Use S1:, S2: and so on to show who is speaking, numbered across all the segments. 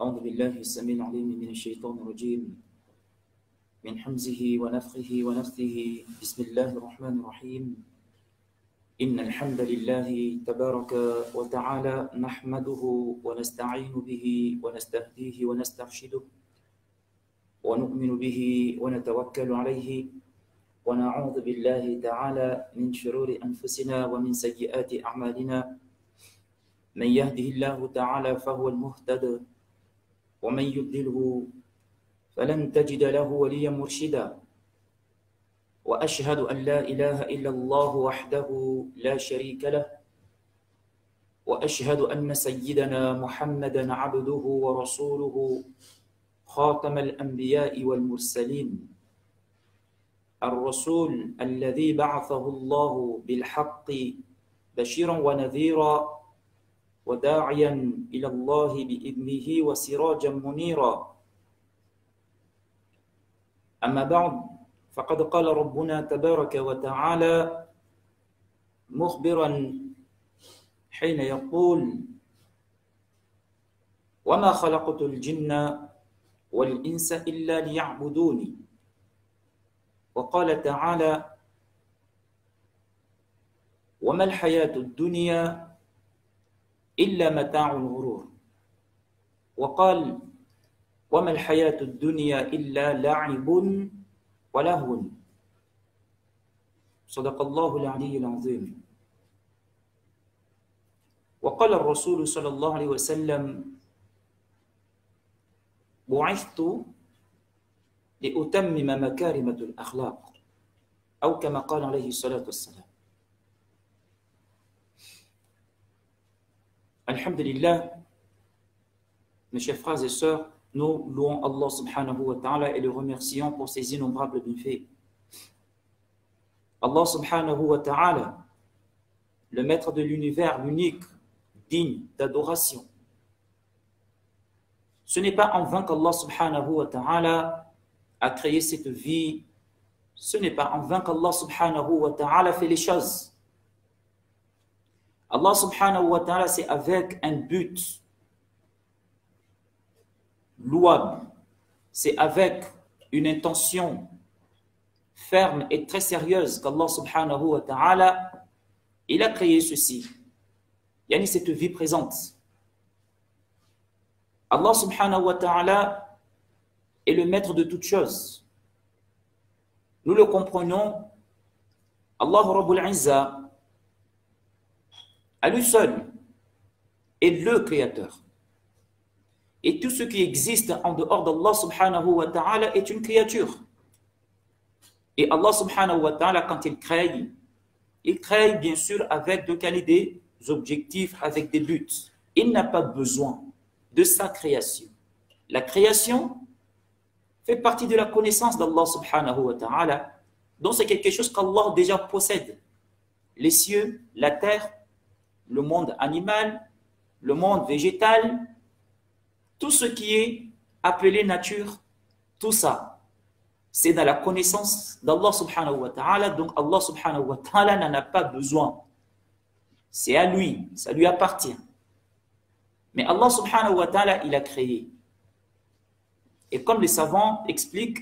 S1: أعوذ بالله السميع العليم من الشيطان الرجيم من حمزه ونفخه ونفثه بسم الله الرحمن الرحيم إن الحمد لله تبارك وتعالى نحمده ونستعين به ونستهديه ونسترشده ونؤمن به ونتوكل عليه ونعوذ بالله تعالى من شرور أنفسنا ومن سيئات أعمالنا من يهده الله تعالى فهو المهتد ومن يضلله فلن تجد له وليا مرشدا وأشهد أن لا إله إلا الله وحده لا شريك له وأشهد أن سيدنا محمدا عبده ورسوله خاتم الأنبياء والمرسلين الرسول الذي بعثه الله بالحق بشيرا ونذيرا وداعيا إلى الله بإذنه وسراجا منيرا أما بعد فقد قال ربنا تبارك وتعالى مخبرا حين يقول وما خلقت الجن والإنس إلا ليعبدوني وقال تعالى وما الحياة الدنيا إلا متاع الغرور وقال وما الحياة الدنيا إلا لعب ولهو صدق الله العلي العظيم وقال الرسول صلى الله عليه وسلم بعثت لأتمم مكارم الأخلاق أو كما قال عليه الصلاة والسلام. Alhamdulillah, mes chers frères et sœurs, nous louons Allah subhanahu wa ta'ala et le remercions pour ses innombrables bienfaits. Allah subhanahu wa ta'ala, le maître de l'univers, l'unique, digne d'adoration. Ce n'est pas en vain qu'Allah subhanahu wa ta'ala a créé cette vie. Ce n'est pas en vain qu'Allah subhanahu wa ta'ala fait les choses. Allah subhanahu wa ta'ala, c'est avec un but louable, c'est avec une intention ferme et très sérieuse qu'Allah subhanahu wa ta'ala, il a créé ceci. Yani cette vie présente. Allah subhanahu wa ta'ala est le maître de toutes choses. Nous le comprenons. Allah Rabbul Izza, à lui seul, est le créateur. Et tout ce qui existe en dehors d'Allah subhanahu wa ta'ala est une créature. Et Allah subhanahu wa ta'ala, quand il crée bien sûr avec des objectifs, avec des buts. Il n'a pas besoin de sa création. La création fait partie de la connaissance d'Allah subhanahu wa ta'ala. Donc c'est quelque chose qu'Allah déjà possède. Les cieux, la terre, le monde animal, le monde végétal, tout ce qui est appelé nature, tout ça, c'est dans la connaissance d'Allah subhanahu wa ta'ala. Donc Allah subhanahu wa ta'ala n'en a pas besoin. C'est à lui, ça lui appartient. Mais Allah subhanahu wa ta'ala, il a créé. Et comme les savants expliquent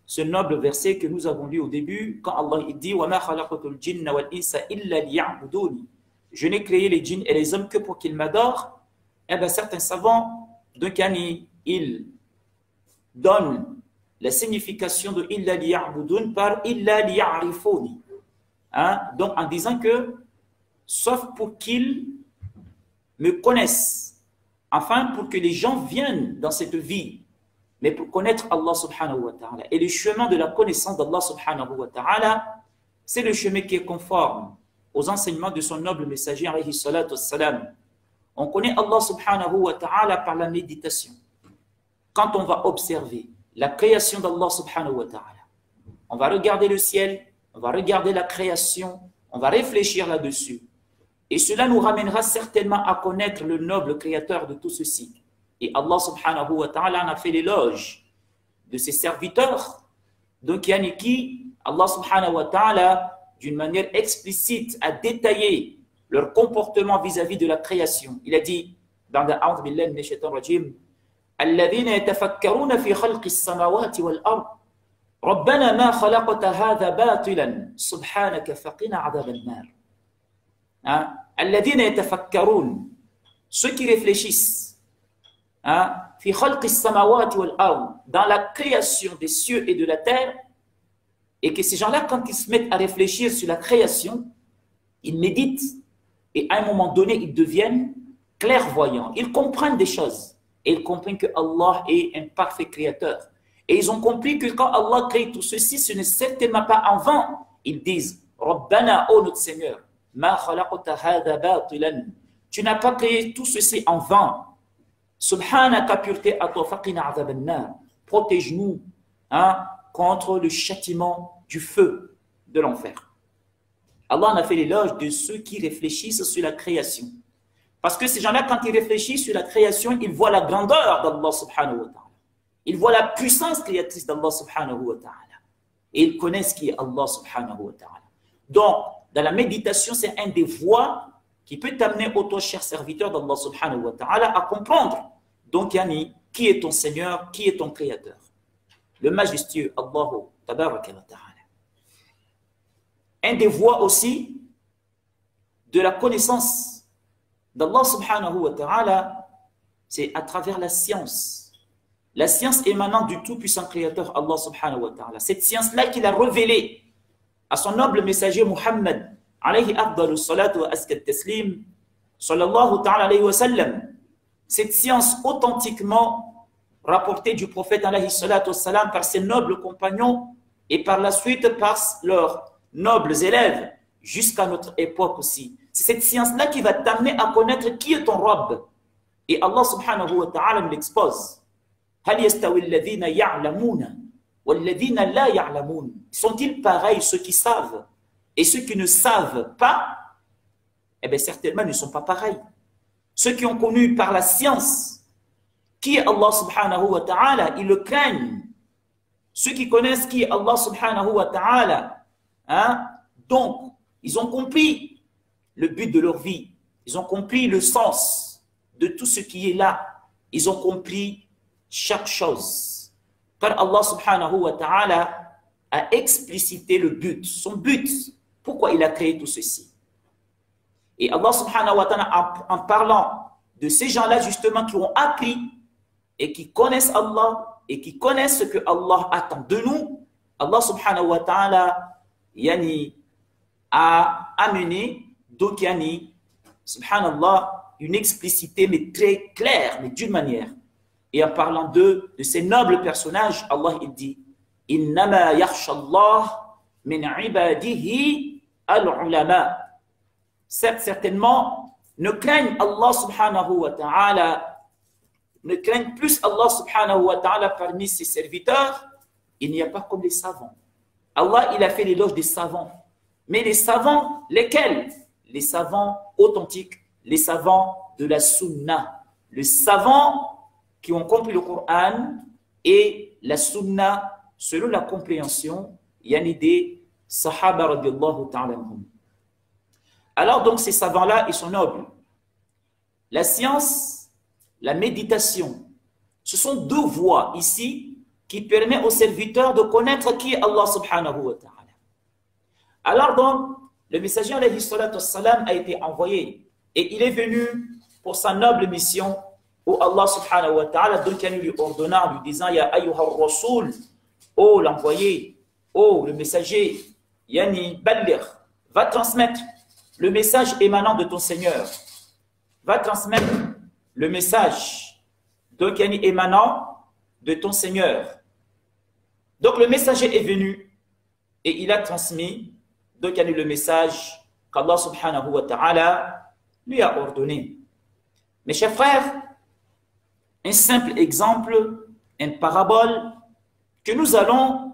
S1: ce noble verset que nous avons lu au début, quand Allah il dit وَمَا خَلَقْتُ الْجِنَّ وَالْإِنسَ إِلَّا لِيَعْبُدُونِ, je n'ai créé les djinns et les hommes que pour qu'ils m'adorent. Eh bien, certains savants, donc, ils donnent la signification de illa liya'budun par illa liya'rifuni. Donc, en disant que, sauf pour qu'ils me connaissent, enfin, pour que les gens viennent dans cette vie, mais pour connaître Allah subhanahu wa ta'ala. Et le chemin de la connaissance d'Allah subhanahu wa ta'ala, c'est le chemin qui est conforme aux enseignements de son noble messager alayhi salatu wassalam. On connaît Allah subhanahu wa ta'ala par la méditation. Quand on va observer la création d'Allah subhanahu wa ta'ala, on va regarder le ciel, on va regarder la création, on va réfléchir là-dessus. Et cela nous ramènera certainement à connaître le noble créateur de tout ceci. Et Allah subhanahu wa ta'ala en a fait l'éloge de ses serviteurs. Donc, qui Allah subhanahu wa ta'ala, d'une manière explicite, a détaillé leur comportement vis-à-vis de la création. Il a dit, dans le A'udhu billahi minash shaitanir rajim, الذين يتفكرون في خلق السماوات والأرض ربنا ما خلقت هذا باطلا سبحانك فقنا عذاب النار. الذين يتفكرون, ceux qui réfléchissent, في خلق السماوات والأرض, dans la création des cieux et de la terre, et que ces gens-là, quand ils se mettent à réfléchir sur la création, ils méditent et à un moment donné, ils deviennent clairvoyants. Ils comprennent des choses et ils comprennent que Allah est un parfait créateur. Et ils ont compris que quand Allah crée tout ceci, ce n'est certainement pas en vain. Ils disent, Rabbana, ô notre Seigneur, ma khalaqta hadha batilan. Tu n'as pas créé tout ceci en vain. Subhanaka, pureté à toi, faqina adhab an-nar. Protège-nous contre le châtiment du feu de l'enfer. Allah en a fait l'éloge de ceux qui réfléchissent sur la création. Parce que ces gens-là, quand ils réfléchissent sur la création, ils voient la grandeur d'Allah subhanahu wa ta'ala. Ils voient la puissance créatrice d'Allah subhanahu wa ta'ala. Et ils connaissent qui est Allah subhanahu wa ta'ala. Donc, dans la méditation, c'est un des voies qui peut t'amener, ô toi, cher serviteur d'Allah subhanahu wa ta'ala, à comprendre. Donc, Yani, qui est ton Seigneur, qui est ton Créateur. Le majestueux Allahu tabaraka wa ta'ala. Un des voies aussi de la connaissance d'Allah subhanahu wa ta'ala, c'est à travers la science. La science émanant du tout-puissant créateur Allah subhanahu wa ta'ala. Cette science-là qu'il a révélée à son noble messager Muhammad, alayhi afdalu salatu wa askat taslim, sallallahu ta'ala alayhi wa sallam. Cette science authentiquement rapportée du prophète alayhi salatu wa salam par ses nobles compagnons et par la suite par leurs nobles élèves jusqu'à notre époque aussi. C'est cette science-là qui va t'amener à connaître qui est ton Rabb. Et Allah subhanahu wa ta'ala nous l'expose. Sont-ils pareils ceux qui savent et ceux qui ne savent pas? Eh bien certainement ils ne sont pas pareils. Ceux qui ont connu par la science qui est Allah subhanahu wa ta'ala, ils le craignent. Ceux qui connaissent qui est Allah subhanahu wa ta'ala, donc ils ont compris le but de leur vie, ils ont compris le sens de tout ce qui est là, ils ont compris chaque chose. Car Allah subhanahu wa ta'ala a explicité le but, son but, pourquoi il a créé tout ceci. Et Allah subhanahu wa ta'ala, en parlant de ces gens-là justement qui ont appris et qui connaissent Allah et qui connaissent ce que Allah attend de nous, Allah subhanahu wa ta'ala a amené, donc subhanallah, une explicité mais très claire, mais d'une manière. Et en parlant de ces nobles personnages, Allah il dit Innama yakhshallah min ibadihi al-ulama. Certainement, ne craignent Allah subhanahu wa ta'ala, ne craignent plus Allah subhanahu wa ta'ala parmi ses serviteurs. Il n'y a pas comme les savants. Allah il a fait l'éloge des savants. Mais les savants, lesquels? Les savants authentiques, les savants de la sunna, les savants qui ont compris le Coran et la sunna selon la compréhension des sahaba radiallahu ta'ala anhum. Alors donc ces savants-là, ils sont nobles. La science, la méditation, ce sont deux voies ici qui permettent aux serviteurs de connaître qui est Allah subhanahu wa ta'ala. Alors donc, le messager alayhi salatu wassalam a été envoyé et il est venu pour sa noble mission où Allah subhanahu wa ta'ala donc lui ordonnant, lui disant Ya ayyuhar rasoul, oh l'envoyé, oh le messager, yani balligh, va transmettre le message émanant de ton Seigneur, va transmettre le message donc yani émanant de ton Seigneur. Donc le messager est venu et il a transmis donc yani le message qu'Allah subhanahu wa ta'ala lui a ordonné. Mes chers frères, un simple exemple, une parabole que nous allons,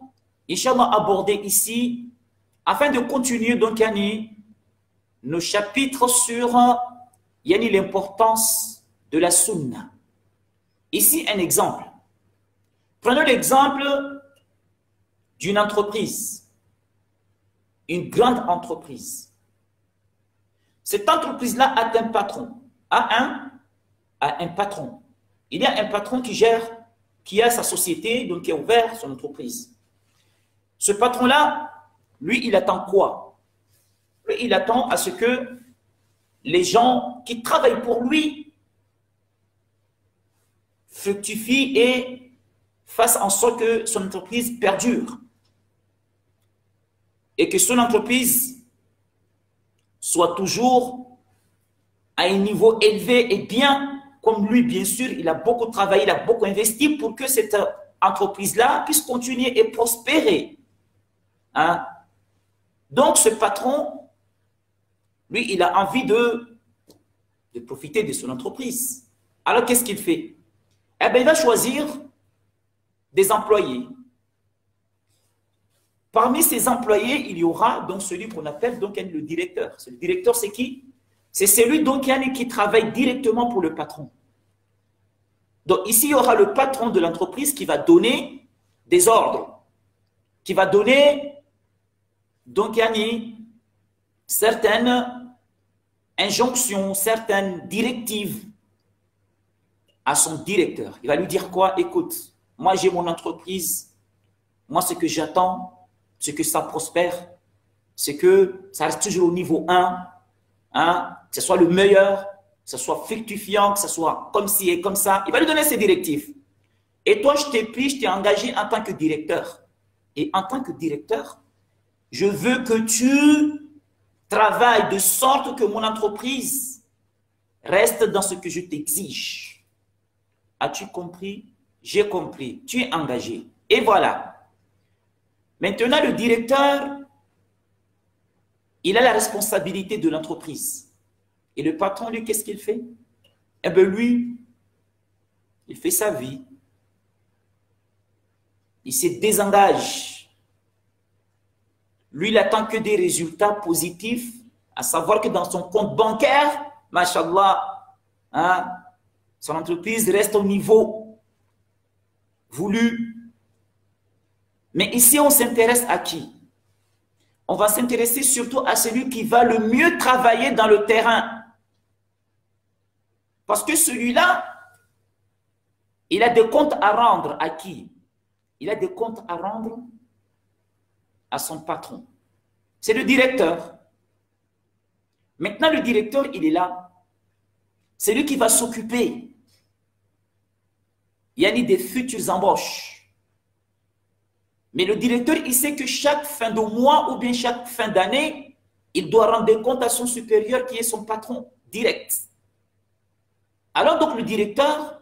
S1: Inch'Allah, aborder ici afin de continuer donc yani, nos chapitres sur yani, l'importance de la sunna. Ici, un exemple. Prenons l'exemple d'une entreprise, une grande entreprise. Cette entreprise-là a un patron, a un patron. Il y a un patron qui a sa société, donc qui a ouvert son entreprise. Ce patron-là, lui, il attend quoi? Lui, il attend à ce que les gens qui travaillent pour lui fructifient et fassent en sorte que son entreprise perdure. Et que son entreprise soit toujours à un niveau élevé et bien, comme lui, bien sûr, il a beaucoup travaillé, il a beaucoup investi pour que cette entreprise-là puisse continuer et prospérer. Hein? Donc, ce patron, lui, il a envie de profiter de son entreprise. Alors, qu'est-ce qu'il fait? Eh bien, il va choisir des employés. Parmi ces employés, il y aura donc celui qu'on appelle donc le directeur. Le directeur, c'est qui? C'est celui donc qui travaille directement pour le patron. Donc ici, il y aura le patron de l'entreprise qui va donner des ordres, qui va donner donc certaines injonctions, certaines directives à son directeur. Il va lui dire quoi? Écoute, moi j'ai mon entreprise, moi ce que j'attends, c'est que ça prospère, c'est que ça reste toujours au niveau 1, hein, que ce soit le meilleur, que ce soit fructifiant, que ce soit comme ci et comme ça. Il va lui donner ses directives. Et toi, je t'ai engagé en tant que directeur. Et en tant que directeur, je veux que tu travailles de sorte que mon entreprise reste dans ce que je t'exige. As-tu compris? J'ai compris. Tu es engagé. Et voilà. Maintenant, le directeur, il a la responsabilité de l'entreprise. Et le patron, lui, qu'est-ce qu'il fait? Eh bien, lui, il fait sa vie. Il se désengage. Lui, il attend que des résultats positifs, à savoir que dans son compte bancaire, machallah, hein, son entreprise reste au niveau voulu. Mais ici, on s'intéresse à qui? On va s'intéresser surtout à celui qui va le mieux travailler dans le terrain. Parce que celui-là, il a des comptes à rendre à qui? Il a des comptes à rendre à son patron. C'est le directeur. Maintenant, le directeur, il est là. C'est lui qui va s'occuper. Il y a des futures embauches. Mais le directeur, il sait que chaque fin de mois ou bien chaque fin d'année, il doit rendre des comptes à son supérieur qui est son patron direct. Alors donc le directeur,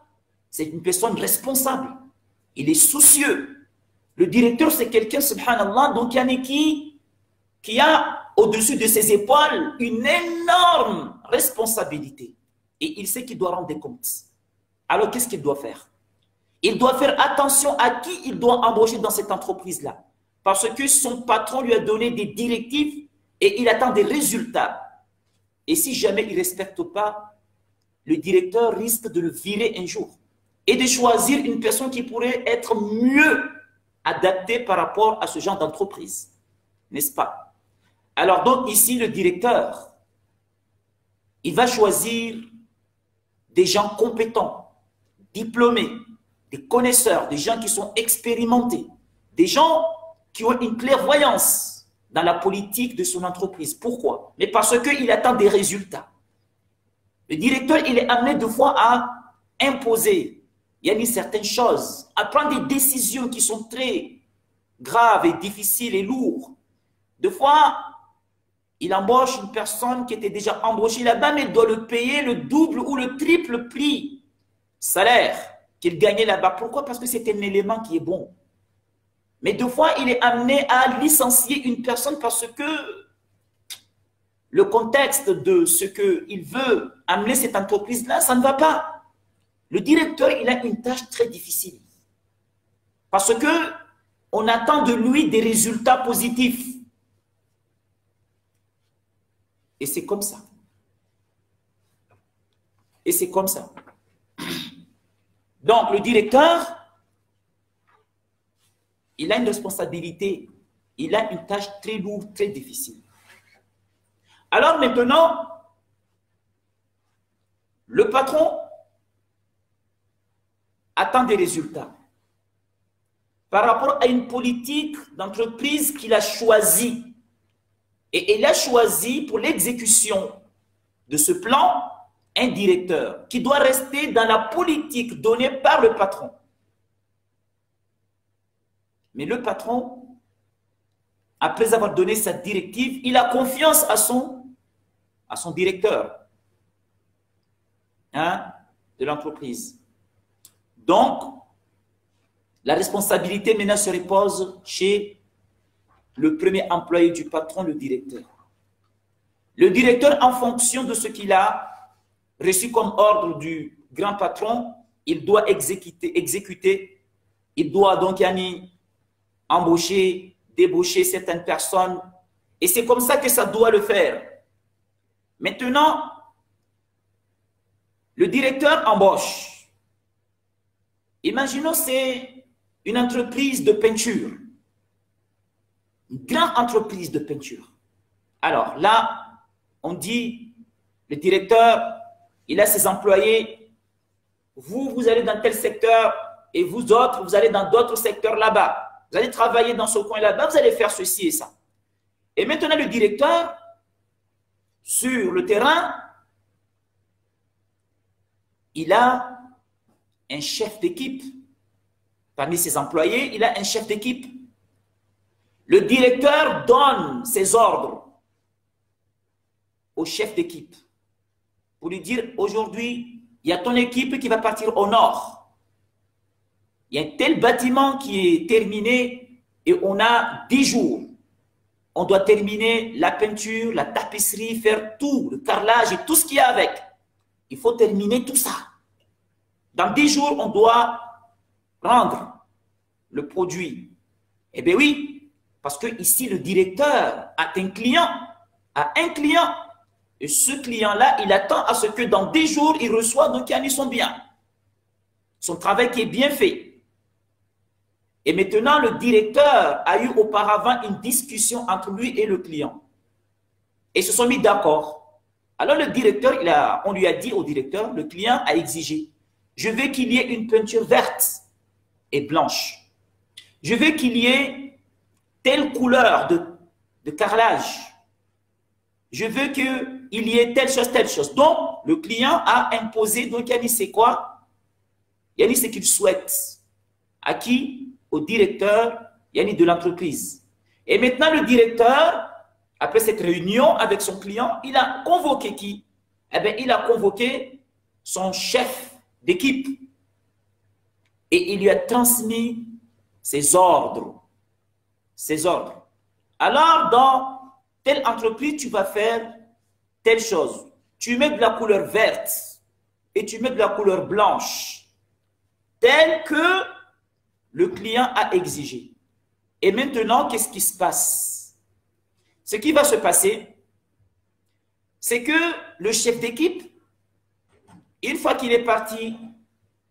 S1: c'est une personne responsable. Il est soucieux. Le directeur, c'est quelqu'un, subhanallah, donc qui a au-dessus de ses épaules une énorme responsabilité. Et il sait qu'il doit rendre des comptes. Alors qu'est-ce qu'il doit faire? Il doit faire attention à qui il doit embaucher dans cette entreprise-là. Parce que son patron lui a donné des directives et il attend des résultats. Et si jamais il ne respecte pas, le directeur risque de le virer un jour et de choisir une personne qui pourrait être mieux adaptée par rapport à ce genre d'entreprise. N'est-ce pas? Alors donc ici, le directeur, il va choisir des gens compétents, diplômés, des connaisseurs, des gens qui sont expérimentés, des gens qui ont une clairvoyance dans la politique de son entreprise. Pourquoi? Mais parce qu'il attend des résultats. Le directeur, il est amené deux fois à imposer, il y a certaines choses, à prendre des décisions qui sont très graves et difficiles et lourdes. Deux fois, il embauche une personne qui était déjà embauchée là-bas, mais il doit le payer le double ou le triple prix salaire qu'il gagnait là-bas. Pourquoi? Parce que c'est un élément qui est bon. Mais deux fois, il est amené à licencier une personne parce que le contexte de ce qu'il veut amener cette entreprise-là, ça ne va pas. Le directeur, il a une tâche très difficile. Parce que on attend de lui des résultats positifs. Et c'est comme ça. Et c'est comme ça. Donc, le directeur, il a une responsabilité. Il a une tâche très lourde, très difficile. Alors maintenant, le patron, attend des résultats par rapport à une politique d'entreprise qu'il a choisie. Et il a choisi pour l'exécution de ce plan un directeur qui doit rester dans la politique donnée par le patron. Mais le patron, après avoir donné sa directive, il a confiance à son directeur de l'entreprise. Donc, la responsabilité maintenant se repose chez le premier employé du patron, le directeur. Le directeur, en fonction de ce qu'il a reçu comme ordre du grand patron, il doit exécuter, il doit donc embaucher, débaucher certaines personnes. Et c'est comme ça que ça doit le faire. Maintenant, le directeur embauche. Imaginons, c'est une entreprise de peinture. Une grande entreprise de peinture. Alors là, on dit, le directeur, il a ses employés. Vous allez dans tel secteur et vous autres, vous allez dans d'autres secteurs là-bas. Vous allez travailler dans ce coin là-bas, vous allez faire ceci et ça. Et maintenant, le directeur, sur le terrain, il a un chef d'équipe. Parmi ses employés, il a un chef d'équipe. Le directeur donne ses ordres au chef d'équipe pour lui dire, aujourd'hui, il y a ton équipe qui va partir au nord. Il y a un tel bâtiment qui est terminé et on a 10 jours. On doit terminer la peinture, la tapisserie, faire tout, le carrelage et tout ce qu'il y a avec. Il faut terminer tout ça. Dans 10 jours, on doit rendre le produit. Eh bien oui, parce que ici, le directeur a un client, et ce client-là, il attend à ce que dans 10 jours, il reçoive donc son bien. Son travail qui est bien fait. Et maintenant, le directeur a eu auparavant une discussion entre lui et le client. Et ils se sont mis d'accord. Alors le directeur, on lui a dit au directeur, le client a exigé, je veux qu'il y ait une peinture verte et blanche. Je veux qu'il y ait telle couleur de carrelage. Je veux qu'il y ait telle chose. Donc, le client a imposé, donc Yannis, c'est quoi? Yannis, c'est qu'il souhaite. À qui? Au directeur, Yannis, de l'entreprise. Et maintenant, le directeur, après cette réunion avec son client, il a convoqué qui? Eh bien, il a convoqué son chef d'équipe. Et il lui a transmis ses ordres. Ses ordres. Alors, dans telle entreprise, tu vas faire telle chose. Tu mets de la couleur verte et tu mets de la couleur blanche, telle que le client a exigé. Et maintenant, qu'est-ce qui se passe? Ce qui va se passer, c'est que le chef d'équipe, une fois qu'il est parti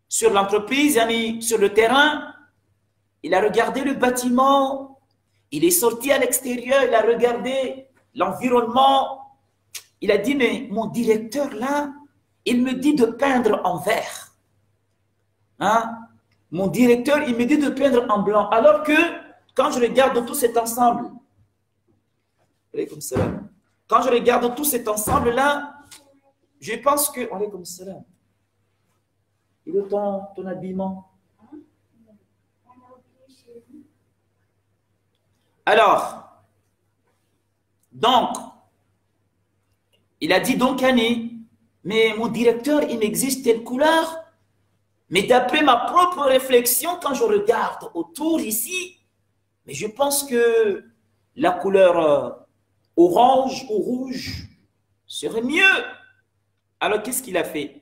S1: sur l'entreprise, sur le terrain, il a regardé le bâtiment, il est sorti à l'extérieur, il a regardé l'environnement. Il a dit, mais mon directeur là, il me dit de peindre en vert. Mon directeur, il me dit de peindre en blanc. Alors que, quand je regarde tout cet ensemble, quand je regarde tout cet ensemble-là, je pense que, comme cela, il est ton habillement. Alors, donc, il a dit donc, Annie, mais mon directeur, il m'exige telle couleur. Mais d'après ma propre réflexion, quand je regarde autour ici, mais je pense que la couleur orange ou rouge serait mieux. Alors, qu'est-ce qu'il a fait?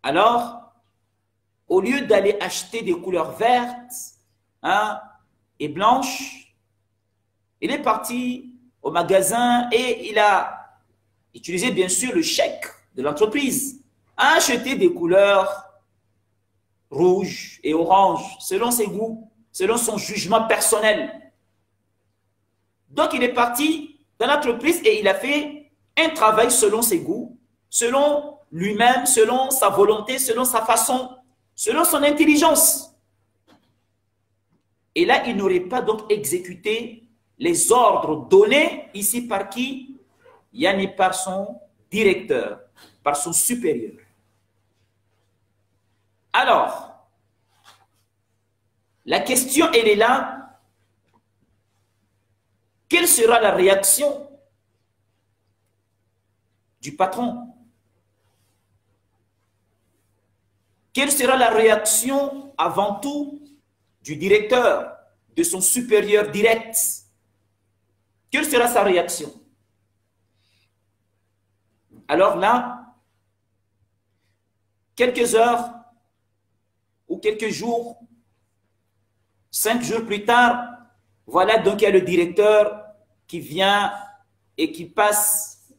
S1: Alors, au lieu d'aller acheter des couleurs vertes et blanches, il est parti au magasin et il a utilisé bien sûr le chèque de l'entreprise, a acheté des couleurs rouges et oranges selon ses goûts, selon son jugement personnel. Donc, il est parti dans l'entreprise et il a fait un travail selon ses goûts, selon lui-même, selon sa volonté, selon sa façon, selon son intelligence. Et là, il n'aurait pas donc exécuté les ordres donnés ici par qui? Yani par son directeur, par son supérieur. Alors, la question, elle est là. Quelle sera la réaction du patron? Quelle sera la réaction avant tout du directeur, de son supérieur direct? Quelle sera sa réaction? Alors là, quelques heures ou quelques jours, 5 jours plus tard, voilà donc il y a le directeur qui vient et qui passe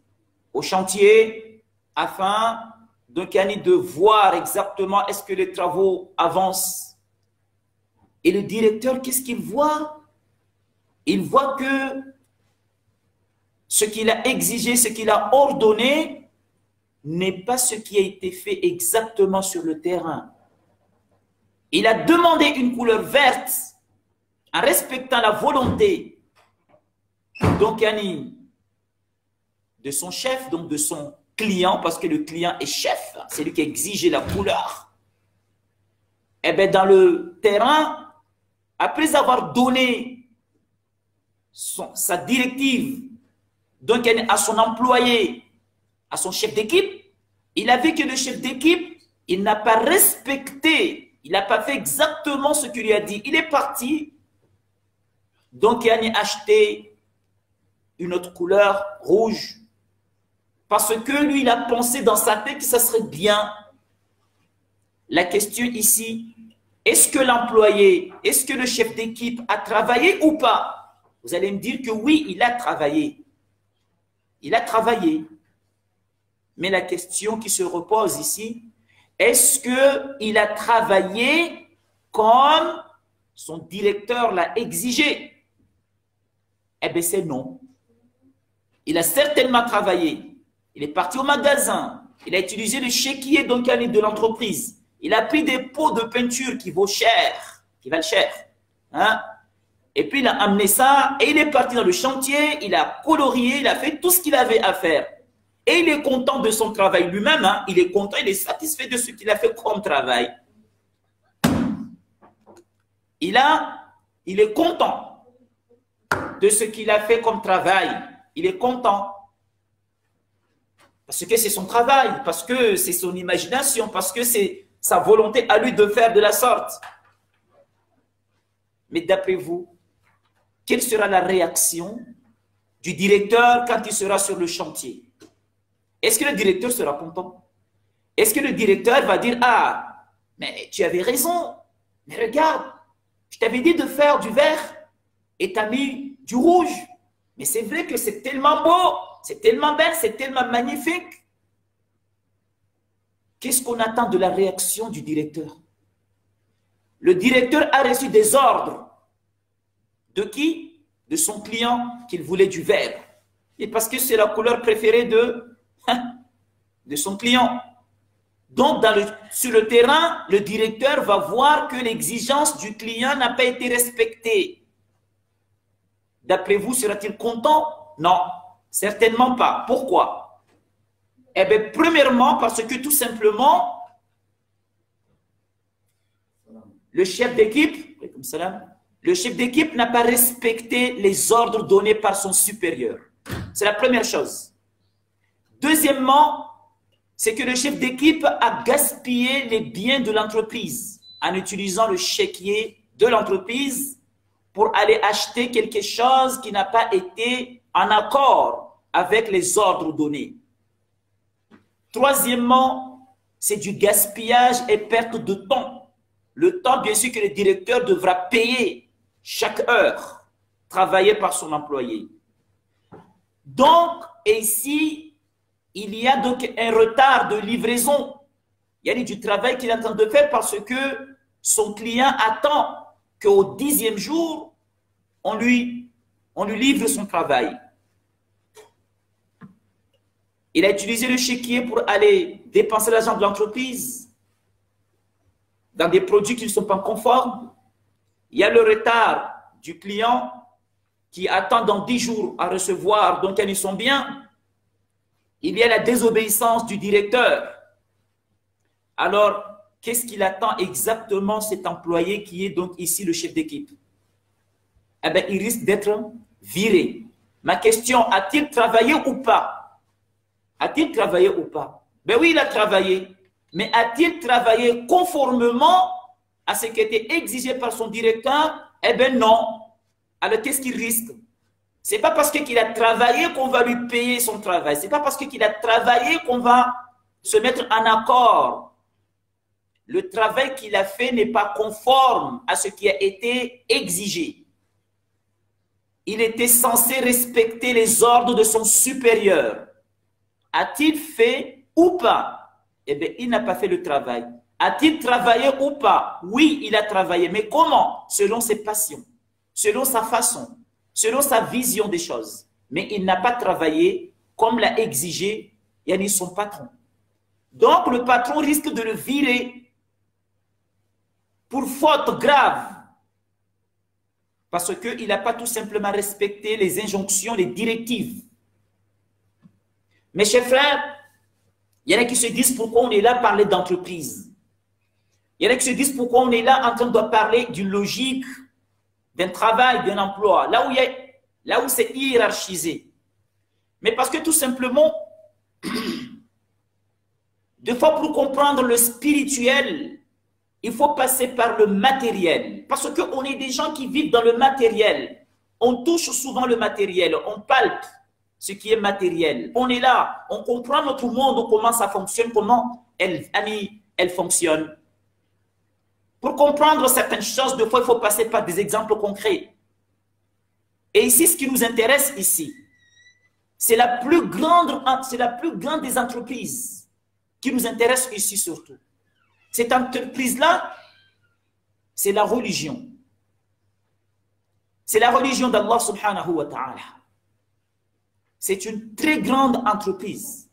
S1: au chantier afin donc de voir exactement est-ce que les travaux avancent. Et le directeur, qu'est-ce qu'il voit? Il voit que ce qu'il a exigé, ce qu'il a ordonné, n'est pas ce qui a été fait exactement sur le terrain. Il a demandé une couleur verte en respectant la volonté donc de son chef, donc de son client, parce que le client est chef, c'est lui qui a exigé la couleur. Et bien dans le terrain, après avoir donné sa directive donc à son employé, à son chef d'équipe, il a vu que le chef d'équipe, il n'a pas respecté, il n'a pas fait exactement ce qu'il lui a dit. Il est parti, donc il a acheté une autre couleur rouge, parce que lui, il a pensé dans sa tête que ça serait bien. La question ici, est-ce que l'employé, est-ce que le chef d'équipe a travaillé ou pas? Vous allez me dire que oui, il a travaillé. Il a travaillé. Mais la question qui se repose ici, est-ce qu'il a travaillé comme son directeur l'a exigé? Eh bien, c'est non. Il a certainement travaillé. Il est parti au magasin. Il a utilisé le chéquier donc de l'entreprise. Il a pris des pots de peinture qui valent cher. Hein? Et puis, il a amené ça et il est parti dans le chantier. Il a colorié, il a fait tout ce qu'il avait à faire. Et il est content de son travail lui-même. Hein? Il est content, il est satisfait de ce qu'il a fait comme travail. Il est content de ce qu'il a fait comme travail. Il est content. Parce que c'est son travail, parce que c'est son imagination, parce que c'est sa volonté à lui de faire de la sorte. Mais d'après vous, quelle sera la réaction du directeur quand il sera sur le chantier? Est-ce que le directeur sera content? Est-ce que le directeur va dire, ah, mais tu avais raison, mais regarde, je t'avais dit de faire du vert et tu as mis du rouge. Mais c'est vrai que c'est tellement beau, c'est tellement belle, c'est tellement magnifique. Qu'est-ce qu'on attend de la réaction du directeur? Le directeur a reçu des ordres. De qui? De son client qu'il voulait du vert. Et parce que c'est la couleur préférée de son client. Donc, sur le terrain, le directeur va voir que l'exigence du client n'a pas été respectée. D'après vous, sera-t-il content? Non, certainement pas. Pourquoi? Eh bien, premièrement, parce que tout simplement, le chef d'équipe n'a pas respecté les ordres donnés par son supérieur. C'est la première chose. Deuxièmement, c'est que le chef d'équipe a gaspillé les biens de l'entreprise en utilisant le chéquier de l'entreprise pour aller acheter quelque chose qui n'a pas été en accord avec les ordres donnés. Troisièmement, c'est du gaspillage et perte de temps. Le temps, bien sûr, que le directeur devra payer chaque heure travaillée par son employé. Donc, ici, il y a donc un retard de livraison. Il y a du travail qu'il est en train de faire parce que son client attend qu'au 10e jour, on lui livre son travail. Il a utilisé le chéquier pour aller dépenser l'argent de l'entreprise. dans des produits qui ne sont pas conformes. Il y a le retard du client qui attend dans 10 jours à recevoir, donc ils sont bien. Il y a la désobéissance du directeur. Alors, qu'est-ce qu'il attend exactement cet employé qui est donc ici le chef d'équipe? Eh bien, il risque d'être viré. Ma question, a-t-il travaillé ou pas? A-t-il travaillé ou pas? Ben oui, il a travaillé. Mais a-t-il travaillé conformément à ce qui était exigé par son directeur? Eh bien non. Alors qu'est-ce qu'il risque? Ce n'est pas parce qu'il a travaillé qu'on va lui payer son travail. Ce n'est pas parce qu'il a travaillé qu'on va se mettre en accord. Le travail qu'il a fait n'est pas conforme à ce qui a été exigé. Il était censé respecter les ordres de son supérieur. A-t-il fait ou pas? Eh bien, il n'a pas fait le travail. A-t-il travaillé ou pas? Oui, il a travaillé. Mais comment? Selon ses passions, selon sa façon, selon sa vision des choses. Mais il n'a pas travaillé comme l'a exigé yani son patron. Donc, le patron risque de le virer pour faute grave. Parce qu'il n'a pas tout simplement respecté les injonctions, les directives. Mes chers frères, il y en a qui se disent pourquoi on est là à parler d'entreprise. Il y en a qui se disent pourquoi on est là en train de parler d'une logique, d'un travail, d'un emploi, là où c'est hiérarchisé. Mais parce que tout simplement, des fois pour comprendre le spirituel, il faut passer par le matériel. Parce qu'on est des gens qui vivent dans le matériel. On touche souvent le matériel, on palpe ce qui est matériel. On est là, on comprend notre monde, comment ça fonctionne, comment elle fonctionne. Pour comprendre certaines choses, des fois, il faut passer par des exemples concrets. Et ici, ce qui nous intéresse ici, c'est la plus grande des entreprises qui nous intéresse ici surtout. Cette entreprise-là, c'est la religion. C'est la religion d'Allah subhanahu wa ta'ala. C'est une très grande entreprise.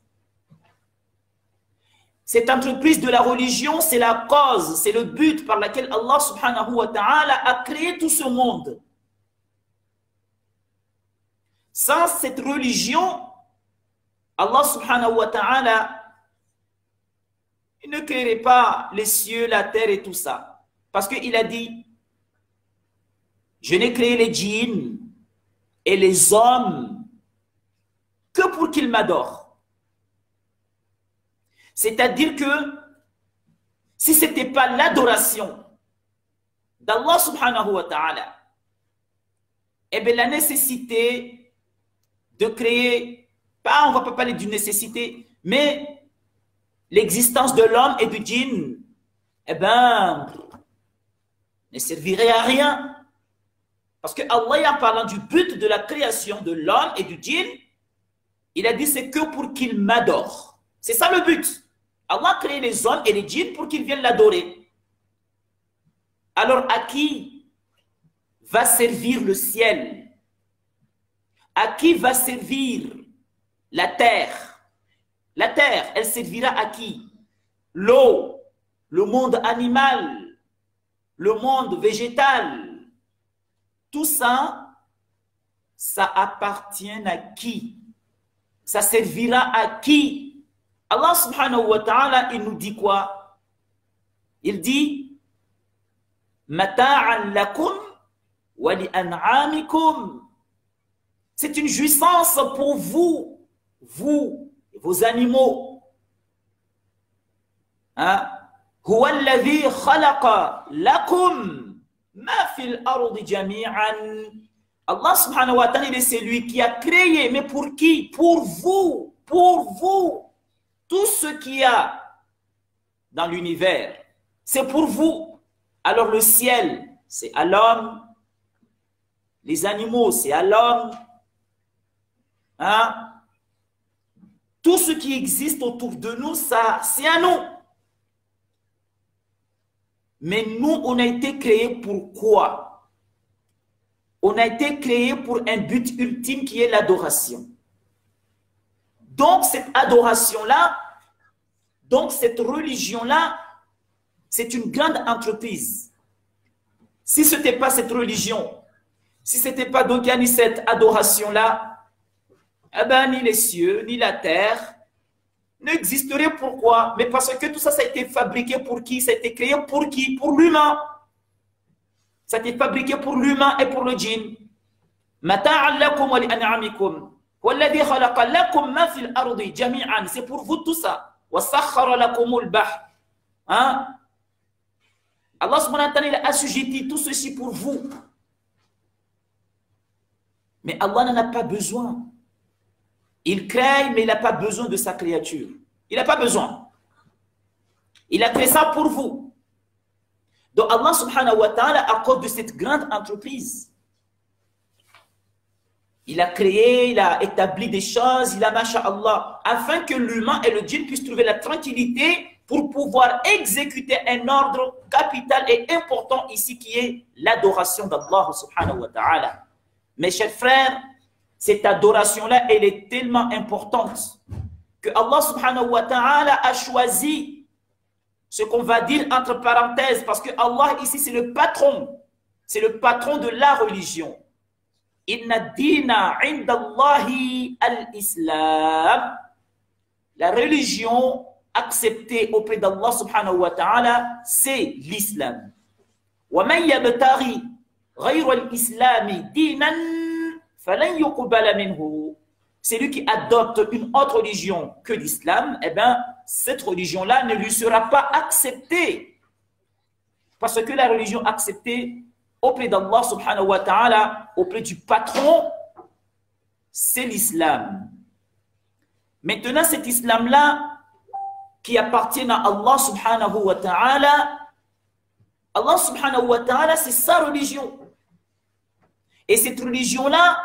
S1: Cette entreprise de la religion, c'est la cause, c'est le but par lequel Allah subhanahu wa ta'ala a créé tout ce monde. Sans cette religion, Allah subhanahu wa ta'ala il ne créerait pas les cieux, la terre et tout ça. Parce qu'il a dit, je n'ai créé les djinns et les hommes que pour qu'ils m'adorent. C'est-à-dire que si ce n'était pas l'adoration d'Allah subhanahu wa ta'ala, eh bien la nécessité de créer, on ne va pas parler d'une nécessité, mais l'existence de l'homme et du djinn, eh bien, ne servirait à rien. Parce que Allah, en parlant du but de la création de l'homme et du djinn, il a dit c'est que pour qu'ils m'adorent. C'est ça le but. Allah a créé les hommes et les djinns pour qu'ils viennent l'adorer. Alors, à qui va servir le ciel? À qui va servir la terre? La terre, elle servira à qui? L'eau, le monde animal, le monde végétal. Tout ça, ça appartient à qui? Ça servira à qui? Allah subhanahu wa ta'ala, il nous dit quoi? Il dit Mata'an lakum wa li an'amikum. C'est une jouissance pour vous, vos animaux. Huwa alladhi khalaqa lakum ma fil ardi jami'an. Allah subhanahu wa ta'ala, c'est lui qui a créé, mais pour qui? Pour vous, tout ce qu'il y a dans l'univers, c'est pour vous. Alors le ciel, c'est à l'homme, les animaux, c'est à l'homme, tout ce qui existe autour de nous, ça, c'est à nous. Mais nous, on a été créés pour quoi? On a été créés pour un but ultime qui est l'adoration. Donc, cette adoration-là, donc cette religion-là, c'est une grande entreprise. Si ce n'était pas cette religion, si ce n'était pas donc ni cette adoration-là, eh ben, ni les cieux, ni la terre n'existeraient. Pourquoi? Mais parce que tout ça, ça a été fabriqué pour qui? Ça a été créé pour qui? Pour l'humain. Ça a été fabriqué pour l'humain et pour le djinn. C'est pour vous tout ça. Hein? Allah subhanahu wa ta'ala a assujetti tout ceci pour vous. Mais Allah n'en a pas besoin. Il crée, mais il n'a pas besoin de sa créature. Il n'a pas besoin. Il a créé ça pour vous. Donc Allah subhanahu wa ta'ala, à cause de cette grande entreprise, il a créé, il a établi des choses, il a masha'Allah, afin que l'humain et le djinn puissent trouver la tranquillité pour pouvoir exécuter un ordre capital et important ici qui est l'adoration d'Allah subhanahu wa ta'ala. Mes chers frères, cette adoration-là, elle est tellement importante que Allah subhanahu wa ta'ala a choisi ce qu'on va dire entre parenthèses, parce que Allah ici c'est le patron de la religion. Inna dina indallahi al-Islam. La religion acceptée auprès d'Allah subhanahu wa ta'ala, c'est l'islam. Wa man yabtaghi ghayra al-islami dinan falan yuqbala minhu. Celui qui adopte une autre religion que l'islam, eh bien, cette religion-là ne lui sera pas acceptée. Parce que la religion acceptée auprès d'Allah subhanahu wa ta'ala, auprès du patron, c'est l'islam. Maintenant, cet islam-là, qui appartient à Allah subhanahu wa ta'ala, Allah subhanahu wa ta'ala, c'est sa religion. Et cette religion-là,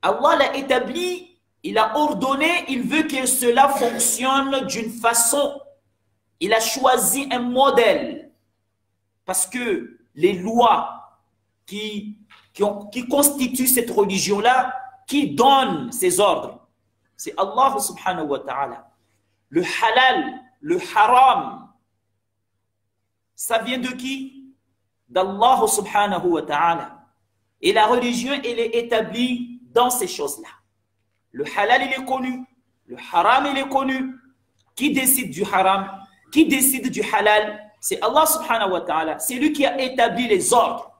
S1: Allah l'a établie, il a ordonné, il veut que cela fonctionne d'une façon. Il a choisi un modèle. Parce que les lois qui constituent cette religion-là, qui donnent ces ordres, c'est Allah subhanahu wa ta'ala. Le halal, le haram, ça vient de qui? D'Allah subhanahu wa ta'ala. Et la religion, elle est établie dans ces choses-là. Le halal, il est connu. Le haram, il est connu. Qui décide du haram? Qui décide du halal? C'est Allah subhanahu wa ta'ala. C'est lui qui a établi les ordres.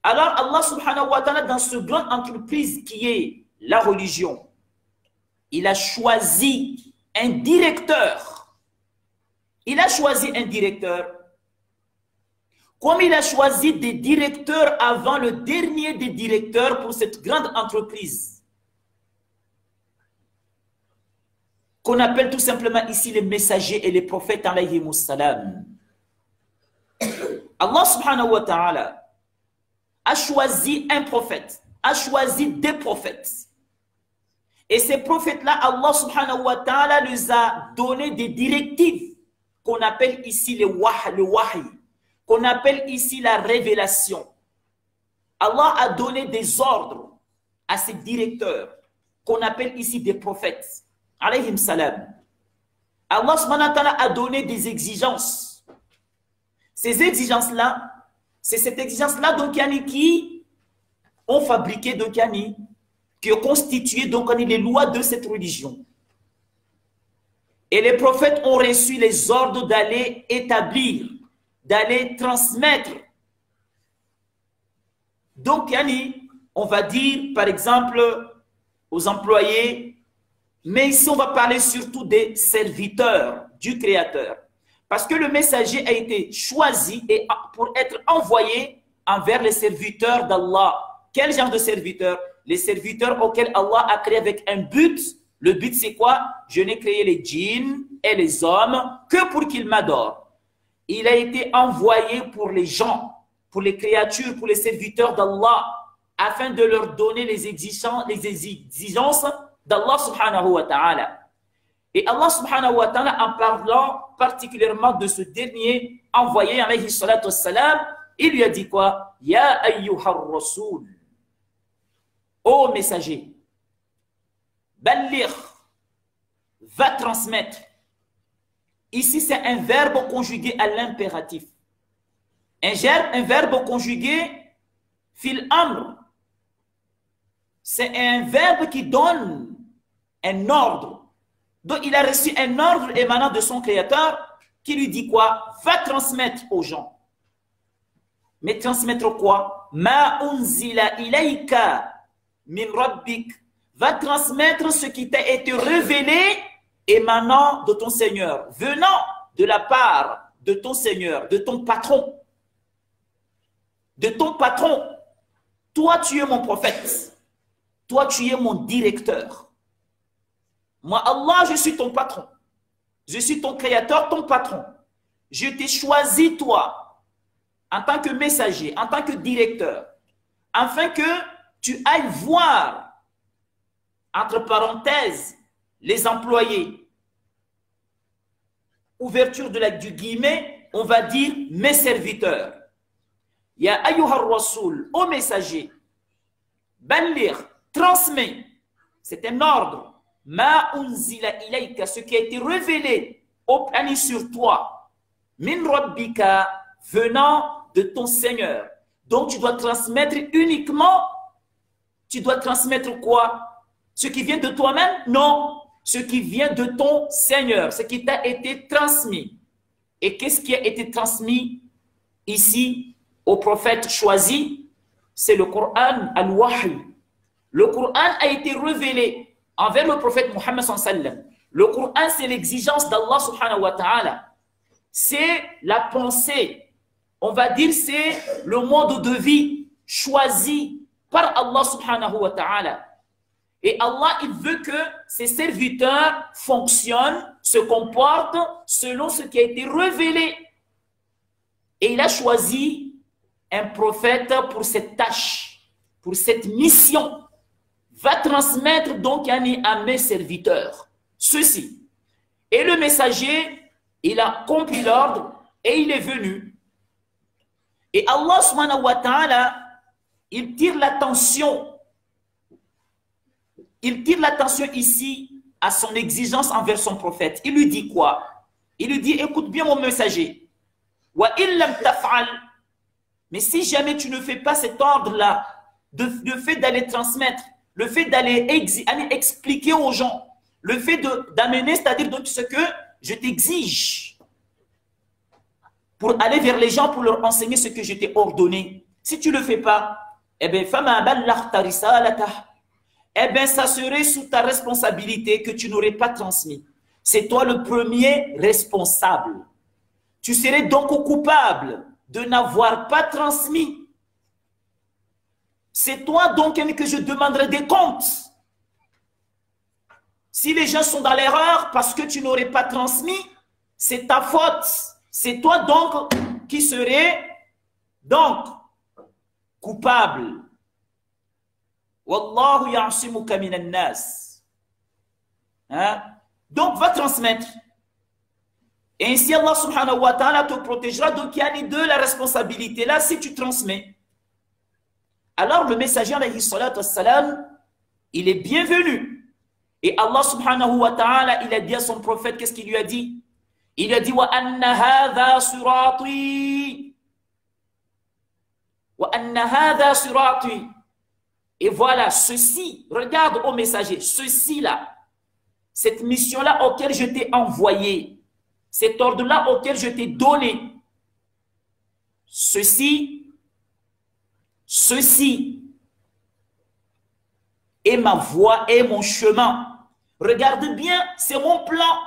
S1: Alors Allah subhanahu wa ta'ala, dans ce grande entreprise qui est la religion, il a choisi un directeur. Il a choisi un directeur. Comme il a choisi des directeurs avant le dernier des directeurs pour cette grande entreprise, qu'on appelle tout simplement ici les messagers et les prophètes alayhimus salam. Allah subhanahu wa ta'ala a choisi un prophète, a choisi des prophètes. Et ces prophètes-là, Allah subhanahu wa ta'ala les a donné des directives qu'on appelle ici le wahy, qu'on appelle ici la révélation. Allah a donné des ordres à ses directeurs, qu'on appelle ici des prophètes. Alayhim salam. Allah subhanahu wa ta'ala a donné des exigences. Ces exigences-là, c'est cette exigence-là donc qui ont fabriqué donc qui ont constitué donc les lois de cette religion. Et les prophètes ont reçu les ordres d'aller établir, d'aller transmettre. Donc, on va dire, par exemple, aux employés, mais ici, on va parler surtout des serviteurs du Créateur. Parce que le messager a été choisi pour être envoyé envers les serviteurs d'Allah. Quel genre de serviteurs? Les serviteurs auxquels Allah a créé avec un but. Le but, c'est quoi? Je n'ai créé les djinns et les hommes que pour qu'ils m'adorent. Il a été envoyé pour les gens, pour les créatures, pour les serviteurs d'Allah, afin de leur donner les exigences d'Allah subhanahu wa ta'ala. Et Allah subhanahu wa ta'ala, en parlant particulièrement de ce dernier envoyé, alayhi salatu wassalam, il lui a dit quoi? Ya ayyuhar rasoul. Ô messager, balligh, va transmettre. Ici, c'est un verbe conjugué à l'impératif. Un verbe conjugué fil amr. C'est un verbe qui donne un ordre. Donc, il a reçu un ordre émanant de son créateur qui lui dit quoi? Va transmettre aux gens. Mais transmettre quoi? Ma unzila ilayka min rabbik. Va transmettre ce qui t'a été révélé émanant de ton Seigneur, venant de la part de ton Seigneur, de ton patron. De ton patron. Toi, tu es mon prophète. Toi, tu es mon directeur. Moi, Allah, je suis ton patron. Je suis ton créateur, ton patron. Je t'ai choisi, toi, en tant que messager, en tant que directeur, afin que tu ailles voir, entre parenthèses, les employés. Ouverture du guillemet, on va dire mes serviteurs. Ya ayyuhar rasoul, au messager, ballir, transmet, c'est un ordre. Ma unzila ilayka, ce qui a été révélé au plani sur toi, min rabbika, venant de ton Seigneur. Donc tu dois transmettre uniquement, tu dois transmettre quoi? Ce qui vient de toi-même? Non, ce qui vient de ton Seigneur, ce qui t'a été transmis. Et qu'est-ce qui a été transmis ici au prophète choisi? C'est le Coran, al-Wahy. Le Coran a été révélé envers le prophète Mohammed sallallahu alayhi wa sallam. Le Coran, c'est l'exigence d'Allah subhanahu wa ta'ala. C'est la pensée. On va dire c'est le mode de vie choisi par Allah subhanahu wa ta'ala. Et Allah, il veut que ses serviteurs fonctionnent, se comportent selon ce qui a été révélé. Et il a choisi un prophète pour cette tâche, pour cette mission. Va transmettre donc à mes serviteurs ceci. Et le messager, il a accompli l'ordre et il est venu. Et Allah subhanahu wa ta'ala, il tire l'attention. Il tire l'attention ici à son exigence envers son prophète. Il lui dit quoi? Il lui dit, écoute bien mon messager. Wa illam taf'al. Mais si jamais tu ne fais pas cet ordre-là, le fait d'aller transmettre, le fait d'aller expliquer aux gens, le fait d'amener, c'est-à-dire donc ce que je t'exige pour aller vers les gens, pour leur enseigner ce que je t'ai ordonné. Si tu ne le fais pas, eh bien, ça serait sous ta responsabilité que tu n'aurais pas transmis. C'est toi le premier responsable. Tu serais donc coupable de n'avoir pas transmis. C'est toi donc que je demanderai des comptes. Si les gens sont dans l'erreur parce que tu n'aurais pas transmis, c'est ta faute. C'est toi donc qui serais donc coupable. Wallahu ya'simuka minan nas. Donc va transmettre. Et ainsi Allah subhanahu wa ta'ala te protégera. Donc il y a les deux, la responsabilité là si tu transmets. Alors le messager alayhi salatu wassalam, il est bienvenu. Et Allah subhanahu wa ta'ala, il a dit à son prophète, qu'est-ce qu'il lui a dit? Il lui a dit, wa anna hadha sirati. Wa anna hadha sirati. Et voilà, ceci, regarde au messager, ceci-là, cette mission-là auquel je t'ai envoyé, cet ordre-là auquel je t'ai donné, ceci est ma voie et mon chemin. Regarde bien, c'est mon plan.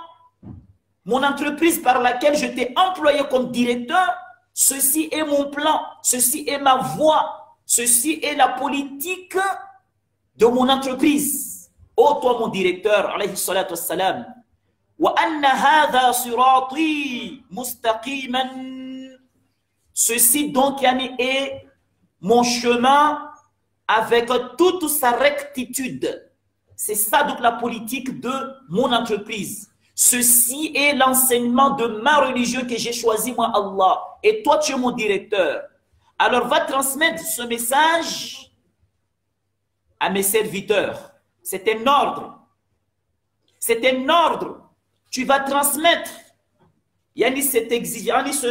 S1: Mon entreprise par laquelle je t'ai employé comme directeur, ceci est mon plan, ceci est ma voie, ceci est la politique de mon entreprise. Ô toi mon directeur, alayhi salatu wassalam, wa anna hadha sirati mustaqiman. Ceci donc est mon chemin avec toute sa rectitude. C'est ça donc la politique de mon entreprise. Ceci est l'enseignement de ma religion que j'ai choisi moi Allah. Et toi tu es mon directeur. Alors va transmettre ce message à mes serviteurs. C'est un ordre. C'est un ordre. Tu vas transmettre Yani cette exigence,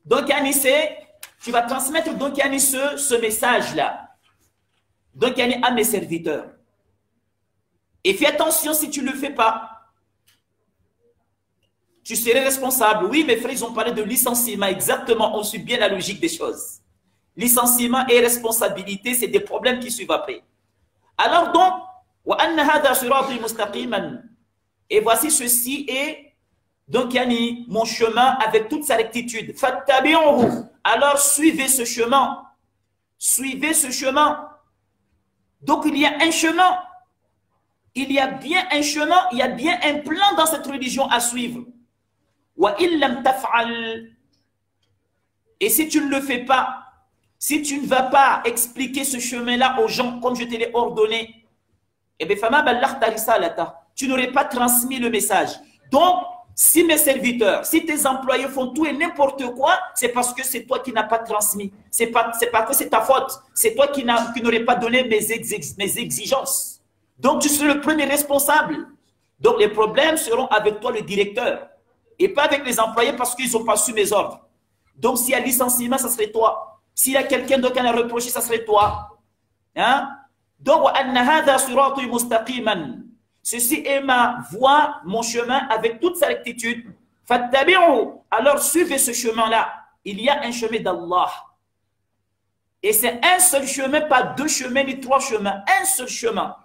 S1: donc yani tu vas transmettre donc yani ce message-là. Donc yani à mes serviteurs. Et fais attention si tu ne le fais pas. Tu serais responsable. Oui, mes frères, ils ont parlé de licenciement. Exactement, on suit bien la logique des choses. Licenciement et responsabilité, c'est des problèmes qui suivent après. Alors donc, et voici ceci est donc yani mon chemin avec toute sa rectitude. Alors suivez ce chemin. Suivez ce chemin. Donc il y a un chemin. Il y a bien un chemin, il y a bien un plan dans cette religion à suivre. Et si tu ne le fais pas, si tu ne vas pas expliquer ce chemin-là aux gens comme je te l'ai ordonné, eh bien, tu n'aurais pas transmis le message. Donc, si mes serviteurs, si tes employés font tout et n'importe quoi, c'est parce que c'est toi qui n'as pas transmis. C'est pas que c'est ta faute. C'est toi qui n'aurais pas donné mes exigences. Donc, tu serais le premier responsable. Donc, les problèmes seront avec toi, le directeur, et pas avec les employés parce qu'ils n'ont pas su mes ordres. Donc, s'il y a licenciement, ça serait toi. S'il y a quelqu'un d'autre qui a reproché, ça serait toi. Hein? Donc, ceci est ma voie, mon chemin avec toute sa rectitude. Alors, suivez ce chemin-là. Il y a un chemin d'Allah. Et c'est un seul chemin, pas deux chemins ni trois chemins. Un seul chemin.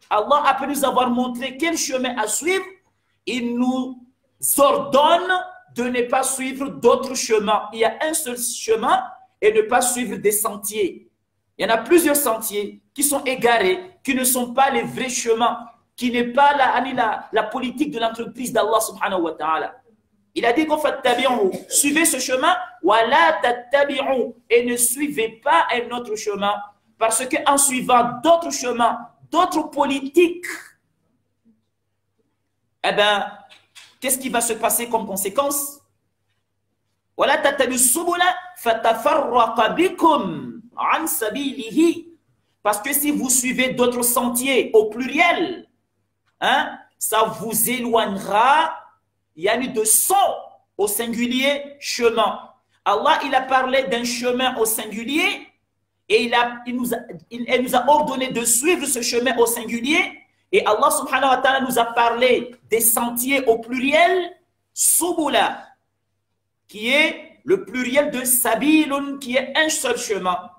S1: Allah, après nous avoir montré quel chemin à suivre, il nous ordonne de ne pas suivre d'autres chemins. Il y a un seul chemin et ne pas suivre des sentiers. Il y en a plusieurs sentiers qui sont égarés, qui ne sont pas les vrais chemins, qui n'est pas la politique de l'entreprise d'Allah subhanahu wa ta'ala. Il a dit qu'on fait tabi'u, suivez ce chemin, et ne suivez pas un autre chemin, parce qu'en suivant d'autres chemins, d'autres politiques, eh bien, qu'est-ce qui va se passer comme conséquence? Parce que si vous suivez d'autres sentiers au pluriel, hein, ça vous éloignera de son au singulier chemin. Allah, il a parlé d'un chemin au singulier et il nous a ordonné de suivre ce chemin au singulier. Et Allah subhanahu wa ta'ala nous a parlé des sentiers au pluriel, subula, qui est le pluriel de sabilun, qui est un seul chemin.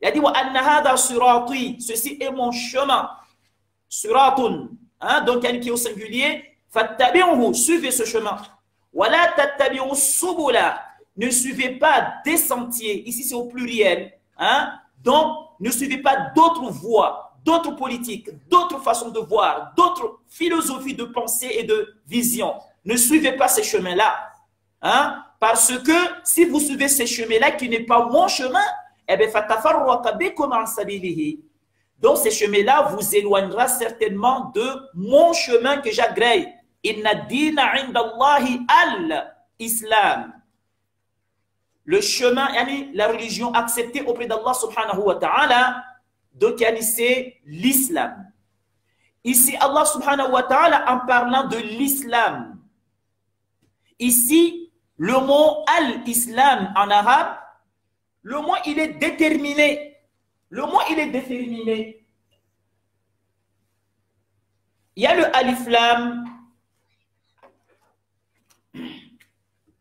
S1: Il a dit, wa anna hadha sirati, ceci est mon chemin. Siratun, hein, donc qui est au singulier, fattabi'uhu, suivez ce chemin. Wa la tattabi'u subula, ne suivez pas des sentiers, ici c'est au pluriel, hein, donc ne suivez pas d'autres voies, d'autres politiques, d'autres façons de voir, d'autres philosophies de pensée et de vision. Ne suivez pas ces chemins-là. Hein? Parce que si vous suivez ces chemins-là qui n'est pas mon chemin, eh bien, donc ces chemins-là vous éloignera certainement de mon chemin que j'agrée. Inna dina indallahi al-Islam. Le chemin, la religion acceptée auprès d'Allah subhanahu wa ta'ala, donc c'est l'islam. Ici, Allah subhanahu wa ta'ala, en parlant de l'islam, ici, le mot al-islam en arabe, le mot il est déterminé. Le mot il est déterminé. Il y a le alif-lam.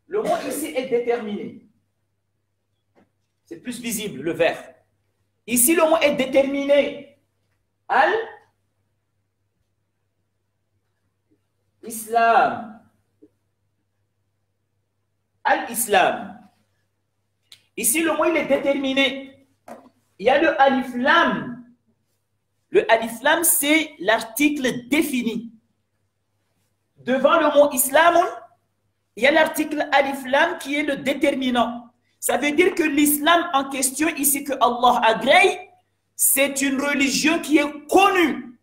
S1: Le mot ici est déterminé. C'est plus visible, le verbe. Ici, le mot est déterminé. Al-Islam. Al-Islam. Ici, le mot il est déterminé. Il y a le alif-lam. Le alif-lam, c'est l'article défini. Devant le mot islam, il y a l'article alif-lam qui est le déterminant. Ça veut dire que l'islam en question, ici que Allah agrée, c'est une religion qui est connue.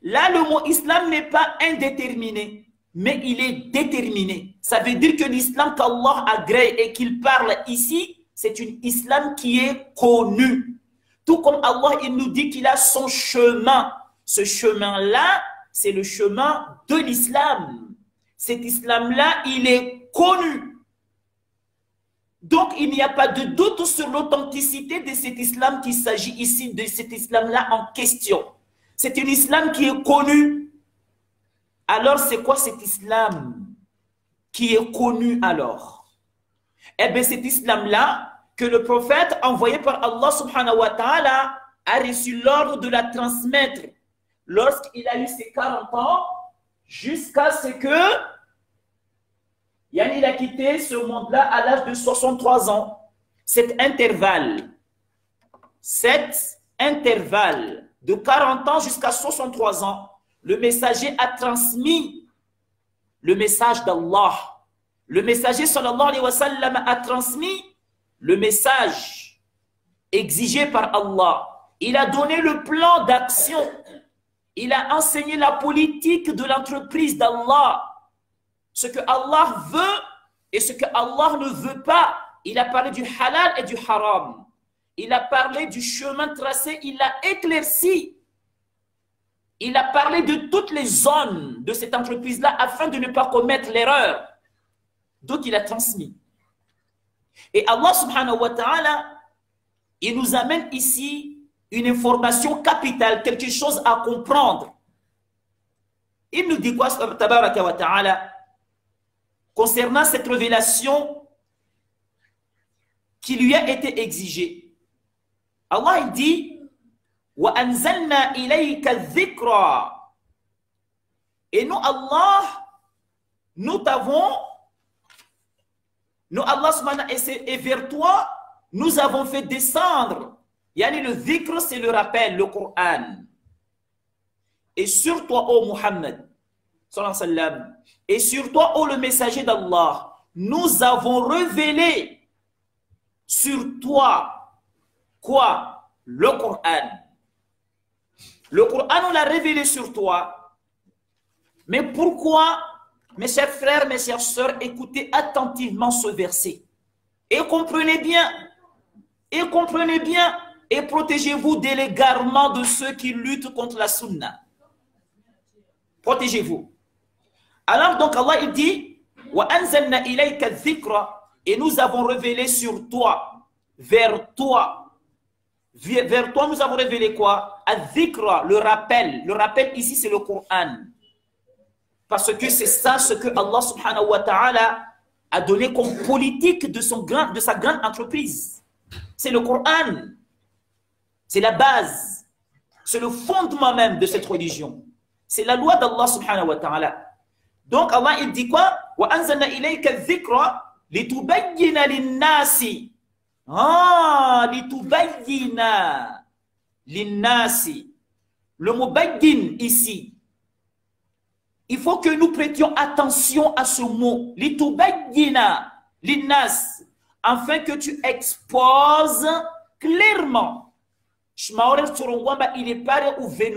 S1: Là, le mot islam n'est pas indéterminé, mais il est déterminé. Ça veut dire que l'islam qu'Allah agrée et qu'il parle ici, c'est une islam qui est connue. Tout comme Allah, il nous dit qu'il a son chemin. Ce chemin-là, c'est le chemin de l'islam. Cet islam-là, il est connu. Donc, il n'y a pas de doute sur l'authenticité de cet islam qu'il s'agit ici, de cet islam-là en question. C'est un islam qui est connu. Alors, c'est quoi cet islam qui est connu alors? Eh bien, cet islam-là, que le prophète envoyé par Allah subhanahu wa ta'ala a reçu l'ordre de la transmettre lorsqu'il a eu ses 40 ans, jusqu'à ce que il a quitté ce monde-là à l'âge de 63 ans. Cet intervalle de 40 ans jusqu'à 63 ans, le messager a transmis le message d'Allah. Le messager sallallahu alayhi wa sallam a transmis le message exigé par Allah. Il a donné le plan d'action. Il a enseigné la politique de l'entreprise d'Allah. Ce que Allah veut et ce que Allah ne veut pas. Il a parlé du halal et du haram. Il a parlé du chemin tracé. Il l'a éclairci. Il a parlé de toutes les zones de cette entreprise-là afin de ne pas commettre l'erreur. Donc, il a transmis. Et Allah subhanahu wa ta'ala, il nous amène ici une information capitale, quelque chose à comprendre. Il nous dit quoi, tabaraka wa ta'ala, concernant cette révélation qui lui a été exigée. Allah il dit wa anzalna ilayka dhikra. Et nous, Allah, nous t'avons, nous, Allah subhanahu et vers toi, nous avons fait descendre. Yani le dhikr, c'est le rappel, le Coran. Et sur toi, ô Muhammad, sallallahu alayhi wa sallam, et sur toi, ô le messager d'Allah, nous avons révélé sur toi, quoi? Le Coran. Le Coran, on l'a révélé sur toi. Mais pourquoi, mes chers frères, mes chères sœurs, écoutez attentivement ce verset. Et comprenez bien, et protégez-vous de l'égarement de ceux qui luttent contre la sunna. Protégez-vous. Alors donc Allah il dit wa anzalna ilayka dhikra, et nous avons révélé sur toi, vers toi nous avons révélé quoi? Al-dhikra, le rappel. Le rappel ici c'est le Coran. Parce que c'est ça ce que Allah subhanahu wa ta'ala a donné comme politique de sa grande entreprise. C'est le Coran. C'est la base. C'est le fondement même de cette religion. C'est la loi d'Allah subhanahu wa ta'ala. Donc Allah il dit quoi? Wa anzalna ilayka dhikra litubayyina lin-nasi. Litubayyina lin-nasi. Le mot bayyin ici, il faut que nous prêtions attention à ce mot. Litubayyina lin-nas, afin que tu exposes clairement. Il est pareil ou veut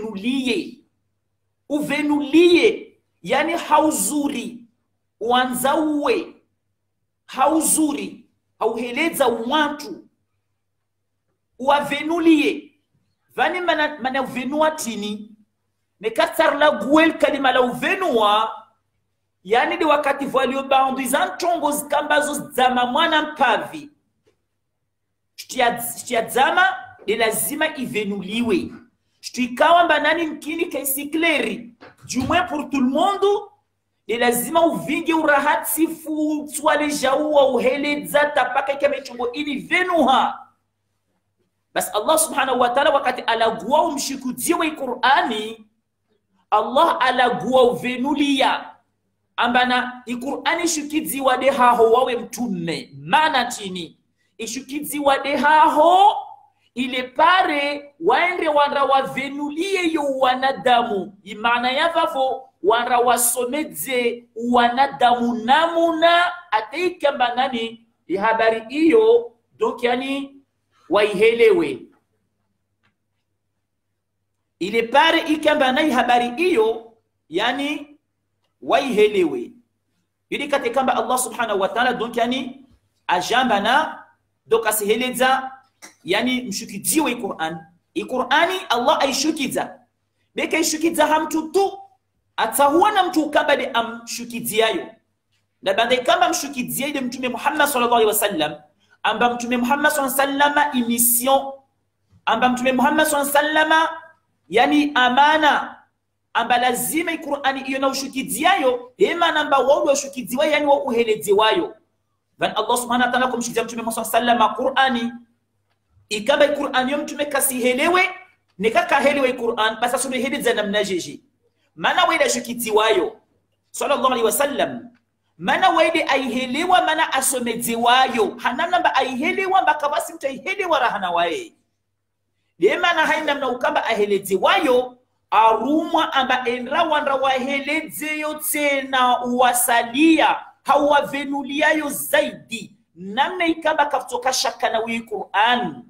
S1: nous lier. Yani hauzuri wanzawe hauzuri hauheleza watu uavenulie vani mana uvenua tini nekatsar la guel kalima la uvenua yani de wakati valio bandu izantongo zikambazo zama mwana mpavi shtia zama de lazima ivenuliwe. Ikawa banani mkini kaisi kleri. Du moins pour tout le monde, de lazima uvinge urahati fu swale jaua uheleza tapaka kama chongo ili venuha. Bas Allah subhanahu wa ta'ala wakati alagua umshikudziwe Qur'ani, Allah alagua uvenulia. Ambana Qur'ani shukidziwa de haho wawe mtume. Maana chini. Ishukidziwa de haho ile pare waende wanra wavenulie yo wanadamu. Imana yavavo wanra wasomedze wanadamu namuna ateikamba nani habari iyo. Donc yani waihelewe. Ile pare ikamba nani habari iyo yani waihelewe. Yudi katekamba Allah subhanahu wa ta'ala donc yani ajambana donc asiheleza yani mshukidziwe Qur'an. Qur'ani Allah aishukiza. beka ishukiza hamtu tu atahuana mtu ukamba de amshukiziayo na bande kamba mshukiziayo de mtume Muhammad sallallahu alaihi wasallam amba mtume Muhammad sallallahu alaihi wasallam emission amba mtume Muhammad sallallahu alaihi wasallam yani amana amba lazima Qur'ani iyo na ushukiziayo hema namba wao washukiziwa yani wao uheleziwayo van Allah subhanahu wa ta'ala kumshikizia mtume Muhammad sallallahu alaihi wasallam Qur'ani ikaba Qur'ani mtume kasihelewe nikakahelewe Qur'an basa sunu heleza namna jeje mana weda shukitiwayo sallallahu alaihi wasallam mana wede aihelewa mana asomeziwayo hanana ba aihelewa mpaka basi mtaihelewa rahana wae de mana haina mna ukamba aheleziwayo arumwa amba enra wandra wahelezeyo tena uwasalia hawavenuliayo zaidi namna ikamba kaftoka shaka na wi Qur'an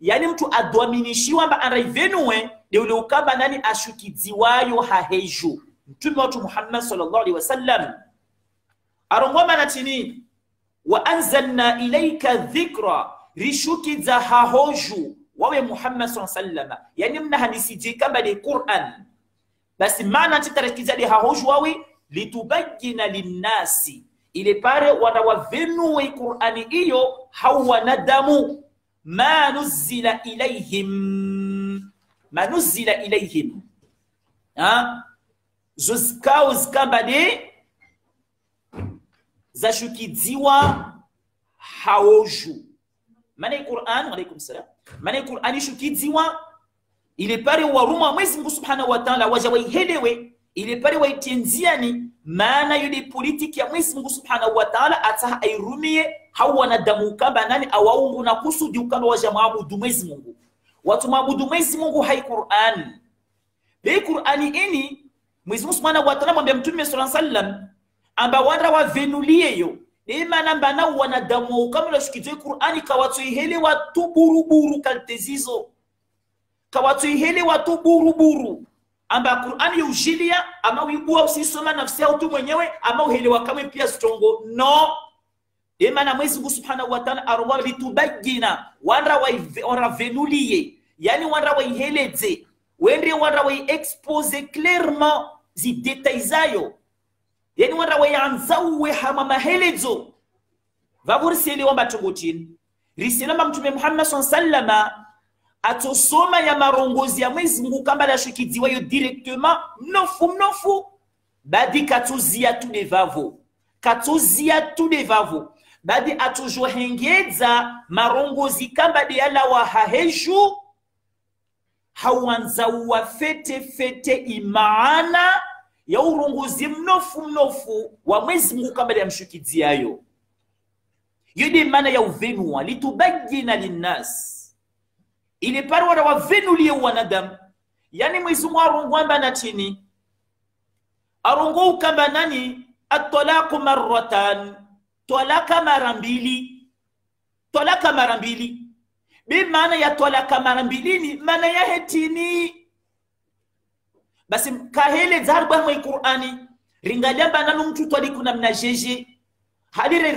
S1: yani mtu adwaminishiwa amba anaivenue de ule ukamba nani ashukiziwayo haheju mtume wetu Muhammad sallallahu alaihi wasallam arongoma na tini wa anzalna ilayka dhikra rishukiza hahoju wawe Muhammad sallallahu alaihi wasallam yani mna hadisi kamba de Qur'an basi maana titarakiza de hahoju wawe litubayyana linnasi ile pare wanawavenue Qur'ani hiyo hawanadamu ma nuzila ilayhim zuzkao zikamba de zashukiziwa haoju maana Qur'an alaykum salam maana Qur'ani shukiziwa ile pare waruma Mwenyezi Mungu Subhanahu wa Ta'ala wajawaihelewe ile pare waitenziani maana yule politiki ya Mwenyezi Mungu Subhanahu wa Ta'ala ataha airumie hawanadamu kamba nani awaungu na kusudi ukamba wajamaabudu Mwenyezi Mungu watu maabudu Mwenyezi Mungu hai Qur'an be Qur'ani ini Mwenyezi Mungu Subhanahu wa Ta'ala mwambia mtume sallallahu alaihi wasallam amba wandra wavenulie yo de maana mbana wanadamu kama shikizwe Qur'ani kawatuihele watu buruburu kaltezizo kawatuihele watu buruburu amba Qur'ani yujilia ama uibua usisoma nafsi yako tu mwenyewe ama uhelewa kama pia stongo no maana Mwenyezi Mungu Subhanahu wa Ta'ala arwa litubayyina wandra venulie yani wandra waiheleze wende wandra wai expose clairement zi detaizayo yani wandra wayanzawe hama mahelezo vaburseli wamba tongotini risilama mtume Muhammad sallallahu alaihi wasallam atosoma ya marongozi ya Mwenyezi Mungu kamba la shukiziwa yo directement mnofu badi katuzia tu devavo badi atujohengeza marongozi kamba de yala wa haheju hawanza wa fete imaana ya urongozi mnofu wa Mwenyezi Mungu kamba ya mshukiziayo yode maana ya uvenua litubayyana linnas ile pare wana wavenulie wanadamu yani Mwenyezi Mungu arongwamba na chini arongo ukamba nani at-talaqu marratan talaka mara mbili bi maana ya talaka mara mbili ni maana ya hetini basi kahele zarba mwa Qur'ani ringalyamba nanu mtu twali kuna mnajeje hadire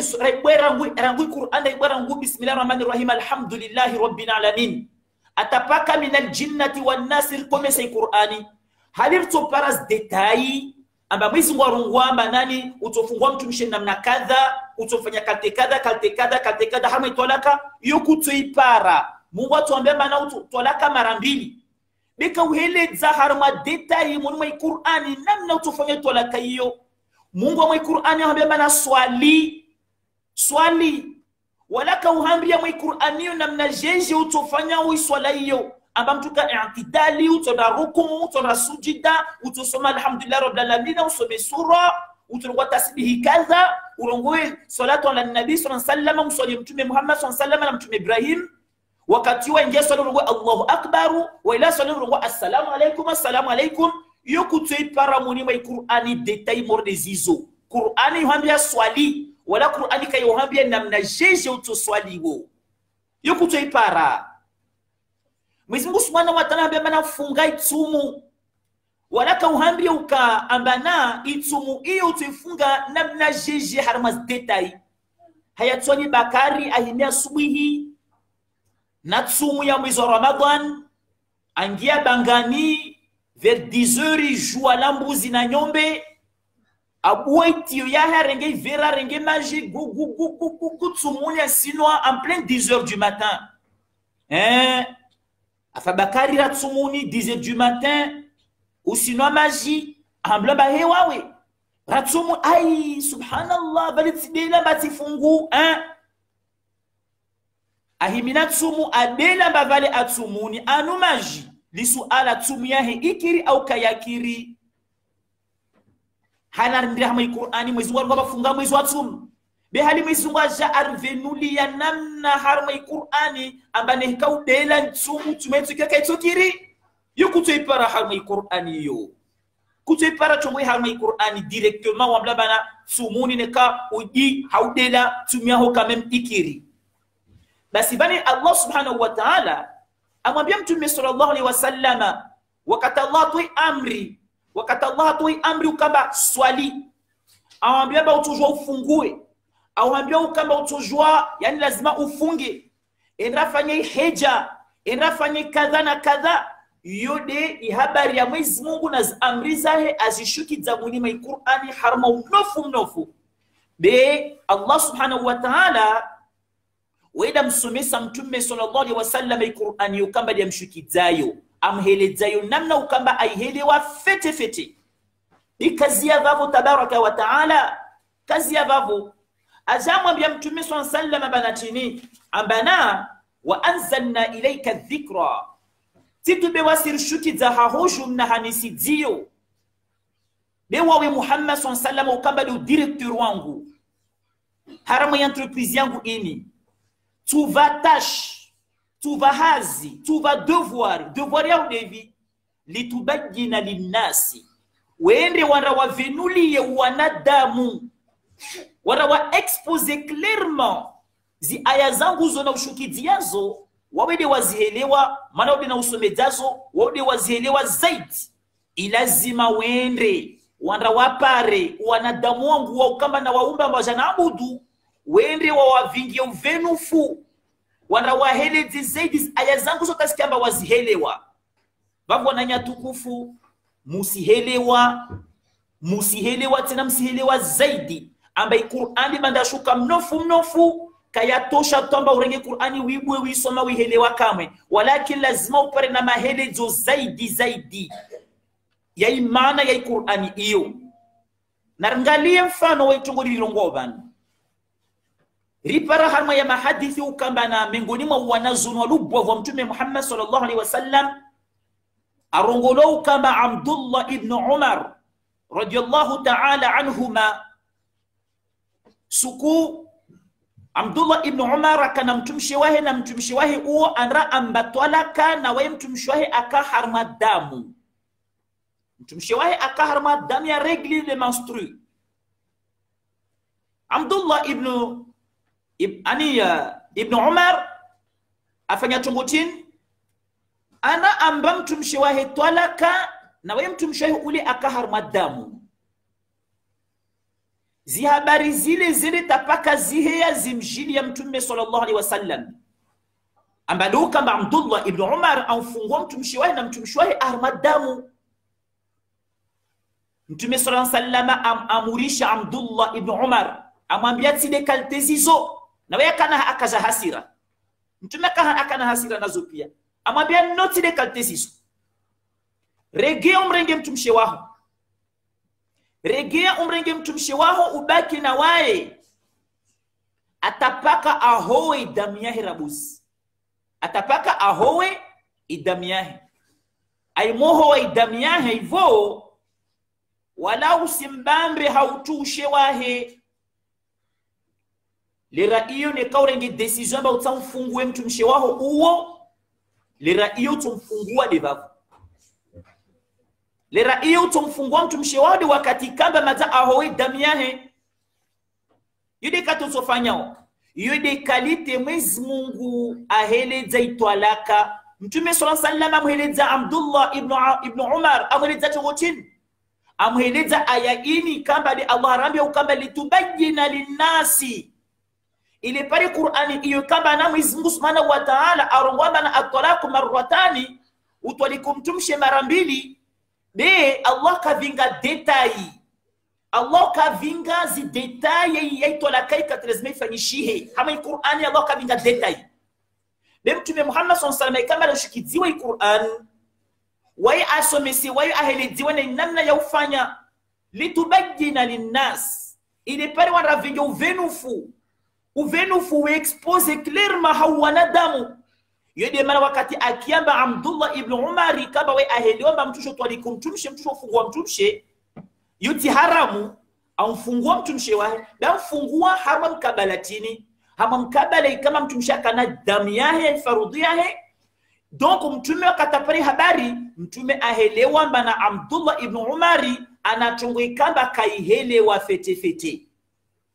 S1: rangu Qur'ani rangu bismillahir rahmanir rahim alhamdulillahi rabbil alamin atapaka minal jinnati wan nasir komesa Qur'ani hadir to paras detail amba Mwenyezi Mungu arungwamba nani utofungwa mtumishe namna kadha utofanya kalte kadha hama itolaka yo kutoipara Mungu atuambia maana utolaka mara mbili beka uheleza harma detail mwa Qur'ani namna utofanya tolaka hiyo Mungu wa Qur'ani anambia maana swali wala kauhambia mwa Qur'ani namna jeje utofanya uiswala hiyo amba mtuka i'tidali utoda rukumu utoda sujida utosoma alhamdulillah rabbil alamin usome sura utolwa tasbihi kadha urongoe salatu ala nabii sallallahu alaihi wasallam msali mtume Muhammad sallallahu alaihi wasallam na mtume Ibrahim wakati wa ingia swala urongoe Allahu akbar wa ila swala urongoe assalamu alaikum yokutoi para moni mwa Qur'ani detail mordezizo Qur'ani hambia swali wala Qur'ani kayo hambia namna jeje utoswaliwo yokutoi para Mwenyezi Mungu Subhanahu wa Ta'ala hambia mana funga itumu wala kauhambia uka ambana itumu iyo utufunga namna jeje harmas detail hayatoni bakari ahimia subuhi na tsumu ya mwezi wa Ramadhan angia bangani vers 10 heures il joue à lambuzi na nyombe aboitio ya renge vera renge magie gu tsumuni asinoa en plein 10 heures du matin afabakari ra tsumuni 10 heures du matin ou sinon magie ambla ba hewawe ratsumu ai subhanallah balitsidela batifungu ahimina tsumu adela bavale atsumuni anu magie lisu ala tsumu yahe ikiri au kayakiri hanar ndira mai Qur'ani mwezi wa bafunga mwezi wa tsumu be hali mwezi wa ja arvenuli ya namna har mai Qur'ani ambane kaudela tsumu tumetu kaka itokiri yukutu ipara har mai Qur'ani yo kutu ipara chomwe har mai Qur'ani directement wamla bana tsumuni neka uji haudela tumia ho kamem ikiri basi bani Allah subhanahu wa ta'ala amwambia mtume sallallahu alaihi wasallam wakati Allah toi amri ukamba swali amwambia ba utujua ufungue amwambia ukamba utujua yani lazima ufunge enrafanye hija enrafanye kadha na kadha yode habari ya Mwenyezi Mungu na amri zahe azishuki za mulima Qur'ani harma mnofu be Allah subhanahu wa ta'ala weda msomesa mtume sallallahu alaihi wasallam Qur'ani ukamba ya mshukizayo amhelezayo namna ukamba aihelewa fete ni kazi ya vavo tabaraka wa taala kazi ya vavo azamwambia mtume sallallahu alaihi wasallam banatini ambana wa anzalna ilayka dhikra titube wasir shukiza hahoju na hanisidio bewawe Muhammad sallallahu alaihi wasallam ukamba le directeur wangu haramu ya entreprise yangu ini tu vas tâche, tu vas hazi, tu vas devoir ya udevi litubayyina linnasi wende wana wavenulie wanadamu wana wa expose clairement zi aya zangu zona ushukidiazo wawede wazihelewa maana wade na usomejazo wawede wazihelewa zaidi ilazima wende wana wapare wanadamu wangu wa kama na waumba mbajana abudu wende wa wavingie uvenufu wana wahelezi zaidi aya zangu zote sikamba wazihelewa babu wananya tukufu musihelewa tena msihelewa zaidi ambaye Qur'ani mandashuka mnofu kayatosha tamba urenge Qur'ani wibwe wisoma wihelewa kamwe walakin lazima upare na mahelezo zaidi ya imana ya Qur'ani iyo narangalie mfano wa itongo lilongobana ripara harma ya mahadithi ukamba na miongoni mwa wanazuni walubwa wa mtume Muhammad sallallahu alaihi wasallam arongolo ukamba Abdullah ibn Umar radiyallahu ta'ala anhuma suku Abdullah ibn Umar kana mtumshi wahe uo anra ambatwala kana wa mtumshi wahe akaharma damu mtumshi wahe akaharma damu ya regli le menstru Abdullah ibn Umar afanya tungutin ana amba mtumshi wahe twalaka na wewe mtumshi wahe ule akaharma damu zihabari zile tapaka ziheya zimjili ya mtume sallallahu alaihi wasallam ambalo kama Abdullah ibn Umar amfungwa mtumshi wahe na mtumshi wahe aharma damu mtume sallallahu alaihi wasallam amurisha Abdullah ibn Umar amwambia tide kaltezizo na wewe kana akaza hasira mtume kana akana hasira nazo pia amwambia noti de kaltezizo regea umrenge mtumshi wao regea umrenge mtumshi wao ubaki na wae atapaka ahoe idamiahi rabusi atapaka ahoe idamiahi aimoho wa idamiahi hivyo wala usimbambe hautushe wahe lera iyo ne kaurenge decision ba utamfungue mtumshi wao uo lera iyo tumfungua debavu lera iyo utumfungua mtumshi wao de wakati kamba maza ahoe damiahe yude katosofanyao yude kalite Mwenyezi Mungu aheleza itwalaka mtume sallallahu alaihi wasallam amuheleza Abdullah ibn Umar amuheleza chogochini amuheleza aya ini kamba de Allah arambia ukamba litubayyina linnasi ile pale Qur'ani iyo kamba na Mwenyezi Mungu Subhanahu wa Ta'ala arongwamba na at-talaqu marratani utwalikumtumshe mara mbili be Allah kavinga detail Allah kavinga zi detail yaitola kaika lazima ifanyishihe hama Qur'ani Allah kavinga detail be mtume Muhammad sallallahu alaihi wasallam kama alishikiziwa Qur'an wai asomesi wai aheliziwa na namna ya ufanya litubayyina linnas ile pale wanavinga uvenufu we expose clairement hawanadamu yede mara wakati akiamba Abdullah ibn Umar kaba we aheliomba mtusho twalikumtumshe mtusho ufungua mtumshe yuti haramu amfungua mtumshe wahe da mfungua haram kabalatini hama mkabala kama mtumshe kana damu yahe farudhi yahe donc mtume wakatapari habari mtume ahelewa mbana Abdullah ibn Umar anatungikamba kaihelewa fete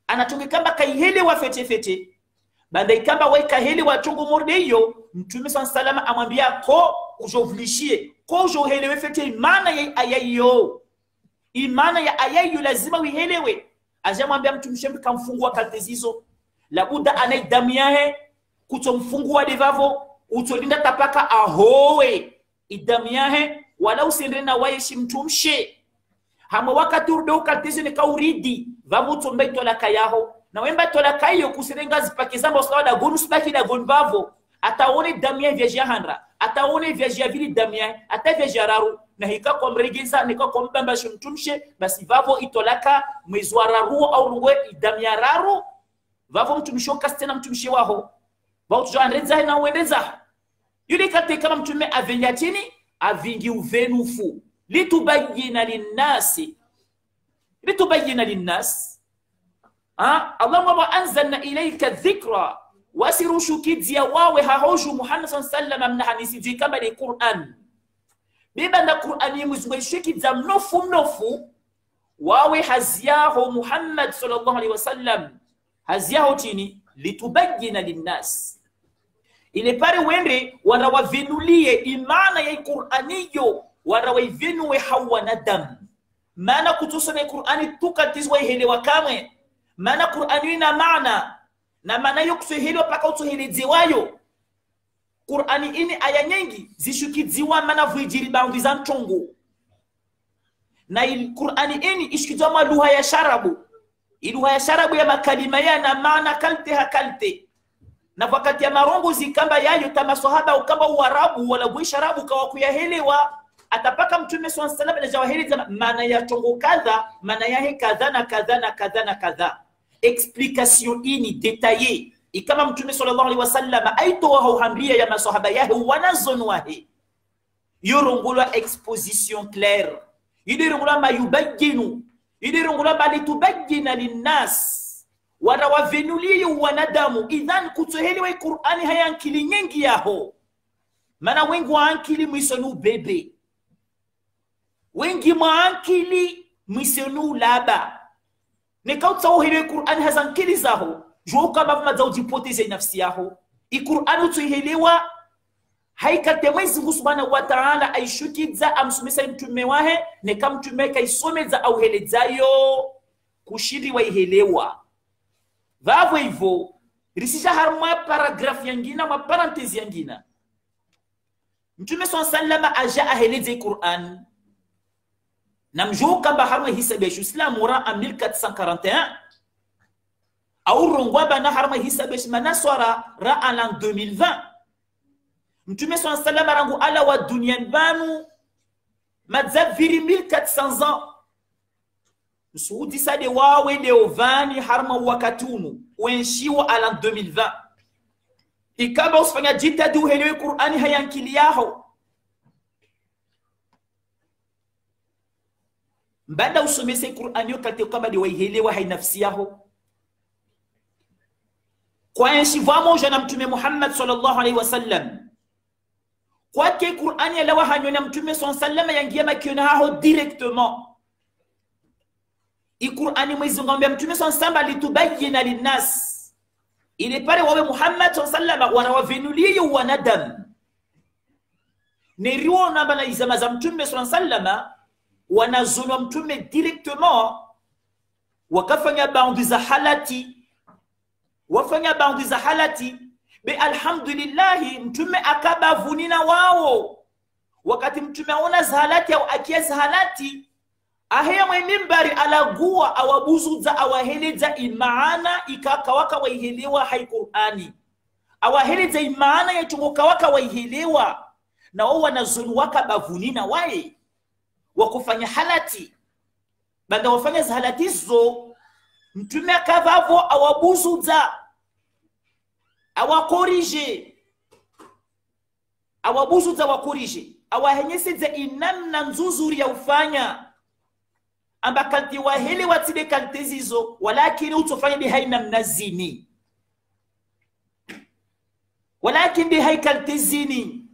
S1: anatungikamba kaihelewa fete banda ikamba weka heli wachungu mordeyo mtume sallallahu amwambia ko ujovlishie ko ujohelewe fete imana ya ayayo imana ya ayayo lazima wihelewe ajamwambia mtume shembe kamfungua kaltezizo labuda anaidamiahe kutomfungua devavo utolinda tapaka ahowe idamiahe wala usendena wayeshi mtumshe hama wakati urdo kaltezizo ni kauridi vamuto mbeito la kayaho na wemba tola kayo kusirenga zipake zamba slawada gonu sibaki da gonbavo ataone damia vya handra ataone vya vili damia ata vya raru na hika kwa mregeza nika kwa mbamba shimtumshe basi vavo itolaka mwezwara ruo au ruwe damia raru vavo mtumisho kastena mtumishe waho vao tujo anreza na uendeza yule kate kama mtume avenyatini avingi uvenufu litubayyina linnas Allah wa anzalna ilayka dhikra wasirushu kidzia wawe hahoju Muhammad sallallahu alaihi wasallam mnahanisi kama ni Qur'an biba na Qur'ani muzungishiki za mnofu wawe haziyaho Muhammad sallallahu alaihi wasallam haziyaho tini litubayyina linnas ile pale wende wanawavinulie imana ya Qur'aniyo wanawavinuwe hawanadamu maana kutusoma Qur'ani tukatizwa ihelewa kamwe maana Qur'ani ina maana na maana yokusuhiliwa paka utuhiliziwayo Qur'ani ini aya nyingi zishukiziwa maana vijiri baadhi za mtongo na Qur'ani ini ishikizwa lugha ya sharabu lugha ya sharabu ya makalima ya na maana kalte na wakati ya marongo zikamba yayo tama sahaba ukamba uarabu wala buisharabu kawa kuyahelewa atapaka mtume sallallahu alaihi wasallam na jawahiri maana ya tongo kadha maana yake kadha na kadha na kadha na kadha explication ini detaillée ikama mtume sallallahu alaihi wasallam aitoa hauhambia ya masahaba yake wanazonwahe yorongula exposition claire idirongula mayubayyinu idirongula balitubayyina linnas wanawavenulie wanadamu idhan kutohelewa Qur'ani hayankili nyingi yaho maana wengi waankili mwisonu bebe wengi maankili mwisonu laba nikautauhelewe Qur'ani hazankili zaho juu kama vama ujipoteze nafsi yaho Qur'ani utohelewa haikate Mwenyezi Mungu Subhanahu wa Ta'ala aishukiza amsomesa mtume wahe neka mtume kaisomeza au helezayo kushiri wa ihelewa vavo hivyo risisha harma paragraph yangina ma parenthèse yangina mtume sallallahu aja aheleze Qur'an na mjou kamba harma hisabu ya Islam ura 1441 au rongwa bana harma hisabu ya manaswara ra an 2020 mtume sallallahu rangu ala wa dunian banu madzaviri 1400 ans Msuudi sade wawe leovani harma wakatunu uenshiwa ala 2020 ikaba usifanya jitadi uhelewe Qur'ani hayankili yaho mbada usomese Qur'ani yokate kama ni waihelewa hainafsi yaho kwa enshiwa moja na mtume Muhammad sallallahu alaihi wasallam kwa ke Qur'ani alawa hanyo na mtume sallallahu alaihi wasallam yangia makiona haho directement Qur'ani Mwenyezi Mungu mtume sallallahu litubayyina linnas ile pale wawe Muhammad sallallahu wanawavenulie wanadamu neriona bana izama za mtume sallallahu wanazunwa mtume directement wakafanya baadhi za halati wafanya baadhi za halati be alhamdulillah mtume akabavunina wao wakati mtume aona zahalati au akia zahalati ahia mwimbari alagua awabuzuza awaheleza imaana ikakawaka waihelewa hai Qur'ani awaheleza imaana yatungukawaka waihelewa na wao wanazulu waka bavunina wae wakufanya halati banda wafanya zahalatizo mtume akavavo awabuzuza awakorije awabuzuza wakorije awahenyeseze inamna nzuzuri ya ufanya amba kalti wahele watile kalti zizo walakini utofanya di haina mnazini walakini di hai kalti zini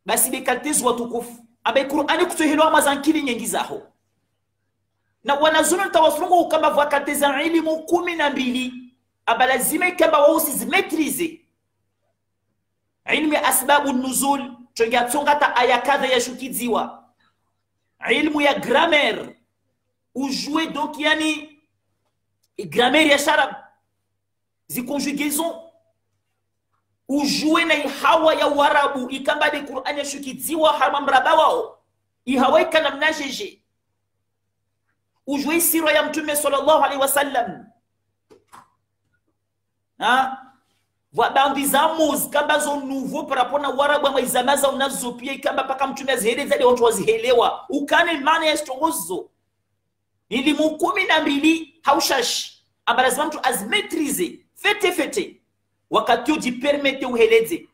S1: basi di kalti zizo watukufu amba Qur'ani kutuhelewa mazankili nyengi zaho na wanazunu ntawasungu ukamba vwa kalti za ilimu 12 amba lazima ikamba wao usizimetrize ilmu ya asbabu nuzul tungatsongata aya kadha yashukidziwa ilmu ya grammaire ujue donc yani grammaire ya sharab zi conjugaison ujue na ihawa ya warabu ikamba de Qur'an yashukidziwa harma mraba wao ihawaika na mnajeje ujue sira ya mtume sallallahu alaihi wasallam Wabandizamos kamba zo nouveau par rapport na warabu wa izamaza unazopia kamba paka mtume aziheleza ile watu wazihelewa ukane maana ya stongozo ili 12 haushash amba lazima mtu azmetrize fete wakati ujipermete uheleze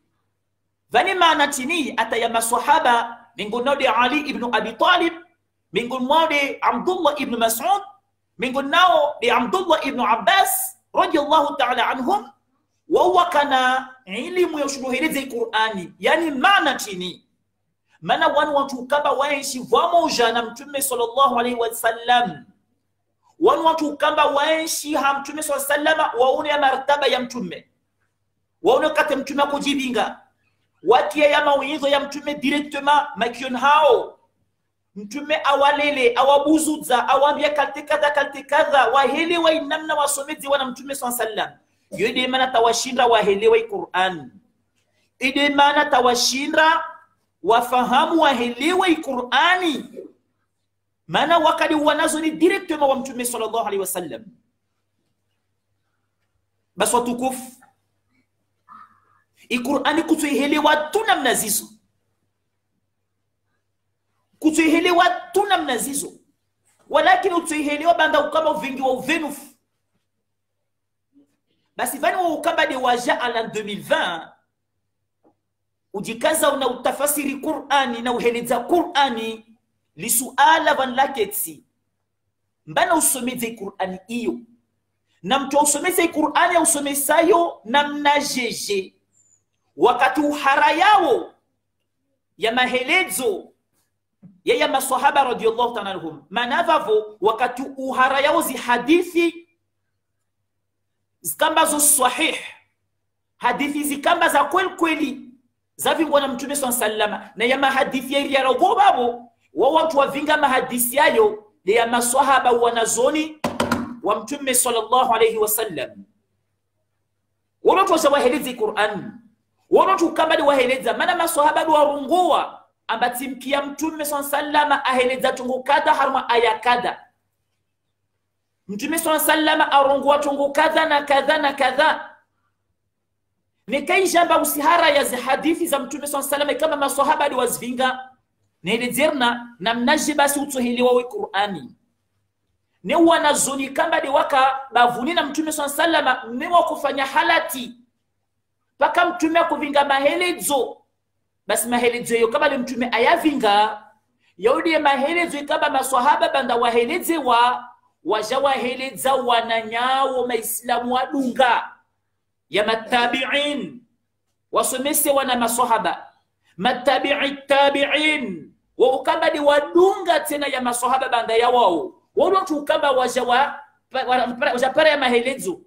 S1: vani maana tini ata ya maswahaba mingono de Ali ibn Abi Talib mingono de Abdullah ibn Mas'ud mingono de Abdullah ibn Abbas radiyallahu ta'ala anhum wawa kana ilimu ya ushuduhirize Qur'ani yani maana chini maana watu kaba waishi vamoja na mtume sallallahu alaihi wasallam watu kaba waishi ha mtume sallallahu alaihi wasallam waone ya martaba ya mtume waone kate mtume kujibinga watie ya mauizo ya mtume directement makion hao mtume awalele awabuzuza awambia kalte kadha wahele wa inamna wasomezi wana mtume sallallahu alaihi wasallam yode mana tawashinda wahelewa Qur'an ide mana tawashinda wafahamu wahelewa Qur'ani mana wakati wanazo ni directement wa mtume sallallahu alaihi wasallam bas watukufu Qur'ani kutuhelewa tunamna zizo kutuhelewa tunamna zizo walakini utuhelewa banda ukama vingi wa uvenufu basi vani wa ukamba de waja ala 2020 ujikaza una utafasiri Qur'ani na uheleza Qur'ani li suala van laketsi mbana usomeze Qur'ani iyo na mtu usomeze Qur'ani usomesayo na mnajeje wakati uhara yao ya mahelezo ya maswahaba radiyallahu ta'ala anhum manavavo wakati uhara yao zi hadithi zikamba zo sahih hadithi zikamba za kweli za vingwa na mtume sallallahu na ya mahadithi ya rogo babo wa watu wavinga mahadithi yayo ya maswahaba wanazoni wa mtume sallallahu alayhi wasallam watu wasawahelezi Qur'an watu kamba waheleza maana maswahaba warungoa ambatimkia mtume sallallahu aheleza tungukata harma ayakada mtume sallallahu arongwa tungu kadha na kadha na kadha nikai jamba usihara ya hadithi za mtume sallallahu kama maswahaba wazvinga nelezerna na mnaje basi utohelewa wa Qur'ani ne wanazoni kamba de waka bavuni na mtume sallallahu ne wakufanya halati paka mtume kuvinga mahelezo basi mahelezo yo kama mtume ayavinga yaudi mahelezo kama maswahaba banda waheleze wajawaheleza wananyao maislamu wadunga ya matabi'in wasomese wana maswahaba matabi'i tabi'in wa ukamba di wadunga tena ya maswahaba banda ya wao watu ukamba wajapara ya mahelezo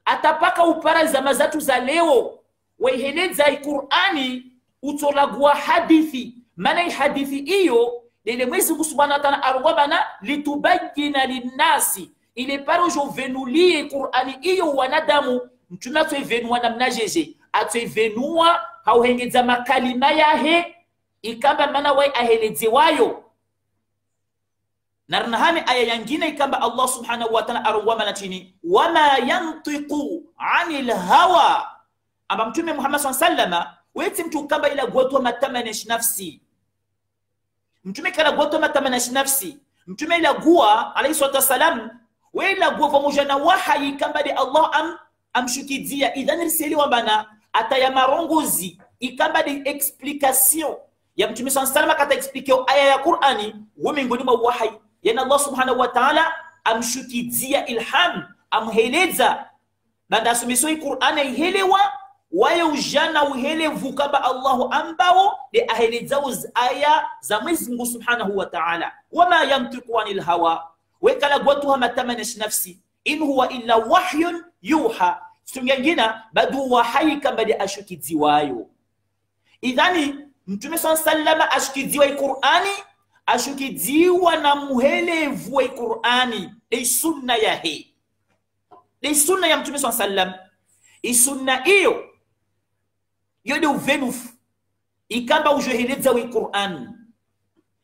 S1: atapaka upara zama zatu za leo waheleza Qur'ani utolagua hadithi maana hadithi hiyo Lele mwezi Subhanahu wa ta'ala arwabana litubayyina linnasi ile paro jo venulie Qur'ani iyo wanadamu mtume atwevenua na mnajeje atwevenua hauhengeza makalima yahe ikamba mana wai aheleze wayo narnahani aya yangine ikamba Allah subhanahu wa ta'ala arungwama na chini wama yantiqu anil hawa amba mtume Muhammad sallallahu weti mtu kamba ila gotwa matamanish nafsi mtume kala gotwa matamanish nafsi mtume ila gua alayhi salatu wasalam wila gua pamoja na wahayi kamba de Allah amshukidia idhan risaliwa bana ataya marongozi ikamba de explication ya mtume sallallahu kata explique aya ya Qur'ani wamingoni mwa wahayi yana Allah subhanahu wa ta'ala amshukidia ilham amheleza banda sumiso Qur'ani ihelewa waye ujana uhelevu kaba Allahu ambao de aheleza aya za Mwenyezi Mungu subhanahu wa ta'ala wama yamtiqu anil hawa wekala gwatuha matamanish nafsi in huwa illa wahyun yuha sungengina badu wahayi kamba de ashukidziwayo idhani mtume sallallahu ashukidziwa Qur'ani ashukidziwa na muhelevu wa Qur'ani de sunna yahe de sunna ya mtume sallallahu isunna iyo yode uvenufu ikamba ujoheleza wa Qur'ani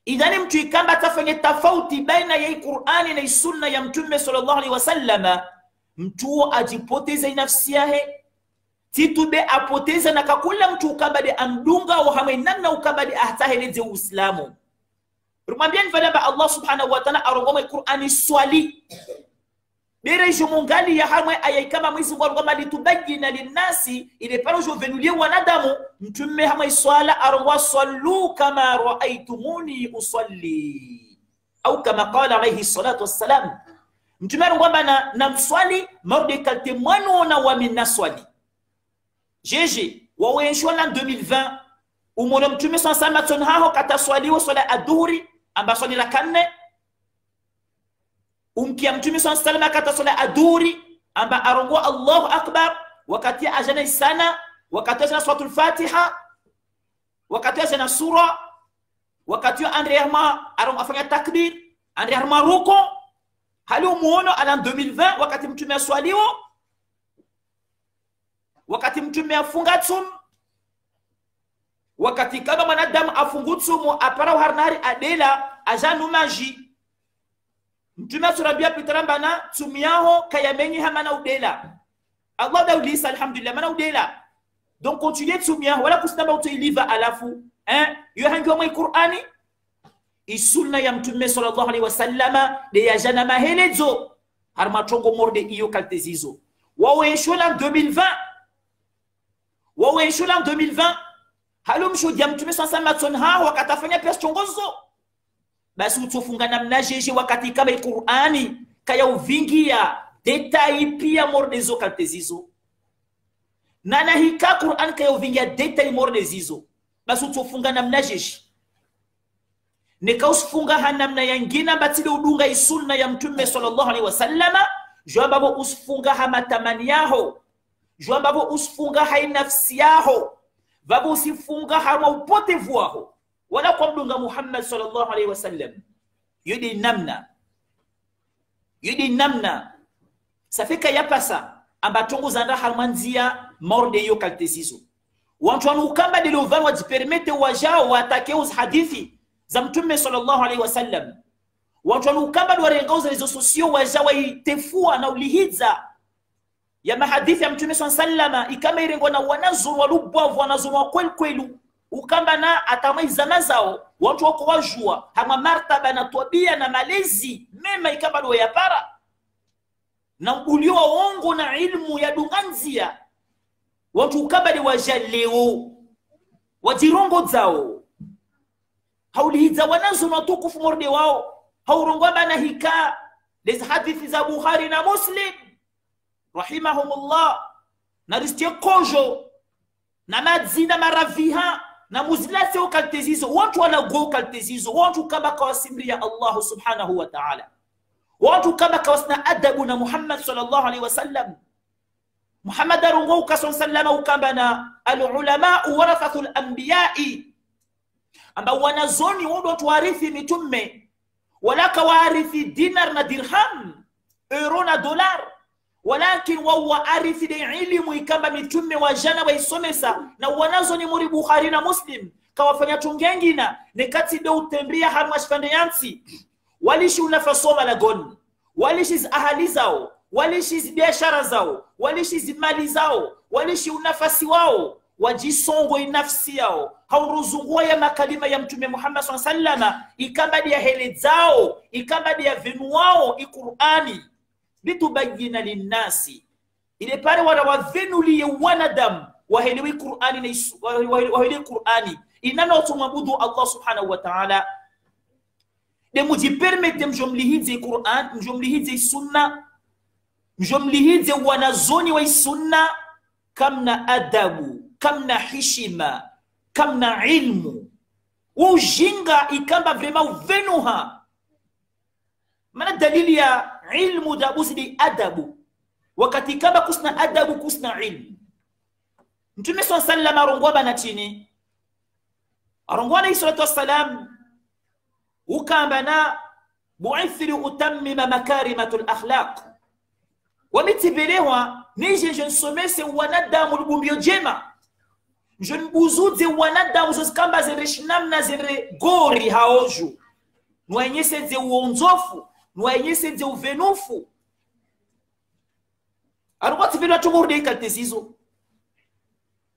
S1: idhani mtu ikamba tafanya tofauti baina ya Qur'ani na sunna ya mtume sallallahu alaihi wasallam mtu ajipoteza nafsi yake titube apoteza na kakula mtu ukamba de amdunga au hamenana ukamba de ahtaheleze uislamu rumambiani falaba Allah subhanahu wa ta'ala arongoma Qur'ani swali bere jumungali ya hamwe aya kama Mwenyezi Mungu arongoma litubayina linnasi ile pale jovenulie wanadamu mtume hamwe swala arongwa sallu kama raaitumuni usalli au kama qala alayhi salatu wassalam mtume arongoma na mswali morde kalte mwanu na wa minaswali jeje wawenshona 2020 umono mtume sallallahu alayhi wasallam kata swaliwa swala adhuri amba swali la kanne umkia mtume sallallahu alayhi wasallam kata swala adhuri amba arongwa Allahu akbar wakati ajana sana wakati ajana suratul fatiha wakati ajana sura wakati andrehma arong afanya takbir andrehma ruko hali umuono ala 2020 wakati mtume swaliwa wakati mtume afunga tsum wakati kama mwanadamu afungutsumu apara harnari adela ajanu maji mtume surabia pitarambana tsumiyaho kayamenyi hamana udela Allah daulisa alhamdulillah mana udela donc continuer tsumiyaho wala kusitamba utuiliva alafu yo hangiwa mwa Qur'ani isunna ya mtume sallallahu alaihi wasallama de ya jana mahelezo harma tongo morde iyo kaltezizo wawenshola 2020 halum shudia mtume sallallahu alaihi wasallam wakatafanya pesa chongozo basi utofunga namna jeje wakati kama Qur'ani kaya uvingia detail pia mordezo kaltezizo nana hika Qur'an kaya uvingia detail mordezizo basi utofunga namna jeje nika usifunga hanamna yangina batile udunga isunna ya mtume sallallahu alaihi wasallama jwambabo usifunga hamatamani yaho jwambabo usifunga hai nafsi yaho vabo usifunga hama upotevu waho wala kwa mdunga Muhammad sallallahu alaihi wasallam yudi namna safika yapasa ambatongo zanda harmanzia morde yo kaltezizo watu wanukamba de lovan wajipermete wajao watake uz hadithi za mtume sallallahu alaihi wasallam watu wanukamba warengoza rezo sosio wajao itefua na ulihiza ya mahadithi ya mtume sallallahu alaihi wasallam ikama irengo na wanazuru walubwa wanazuru kweli ukamba na atamaiza zao watu wako wajua hama martaba na tabia na malezi mema ikamba do yapara na ulio waongo na ilmu ya dunganzia watu ukamba de wajaleo wajirongo zao haulihiza wanazo na tukufu morde wao haurongo bana hika les hadithi za Bukhari na Muslim rahimahumullah na ristie kojo na madzina maraviha na muzilase ukaltezizo watu wanago kaltezizo watu kama kawasimri ya Allah subhanahu wa ta'ala watu kama kawasna adabu na Muhammad sallallahu alaihi wasallam Muhammad arungo ukasallama ukambana alulama warathatul anbiya'i amba wanazoni watu warithi mitume wala kawarithi dinar na dirham euro na dollar walakin wawa arifi de ilimu ikamba mitume wa jana wa isomesa na wanazo ni muri Bukhari na Muslim kawafanya tungengina nekati do utembria harmashfande yansi walishi unafasoma la goni walishi ahali zao walishi biashara zao walishi mali zao walishi unafasi wao wajisongo inafsi yao hauruzungua ya makalima ya mtume Muhammad SAW ikamba dia hele zao ikamba dia venu wao iqurani litubayyina linnasi ile pale wana wavenulie wanadamu wahelewi Qur'ani na wahelewi Qur'ani inana utumwabudu Allah subhanahu wa ta'ala de mujipermete mjomlihize Qur'an mjomlihize sunna mjomlihize wanazoni wa sunna kamna adabu kamna heshima kamna ilmu ujinga ikamba vraiment uvenuha mana dalili ya ilmu dabusi di adabu wakati kama kusna adabu kusna ilmu mtume sallallahu arongwa bana chini arongwa alayhi salatu wassalam ukambana bu'ithri utammima makarimatul akhlaq wamitibelewa nije je nsomese wanadamu lubumbio jema je nbuzuze wanadamu zoskamba zereshinam na zere gori haoju nwenyese ze uonzofu nwenyese ze uvenufu arwati vile tumurde kaltezizo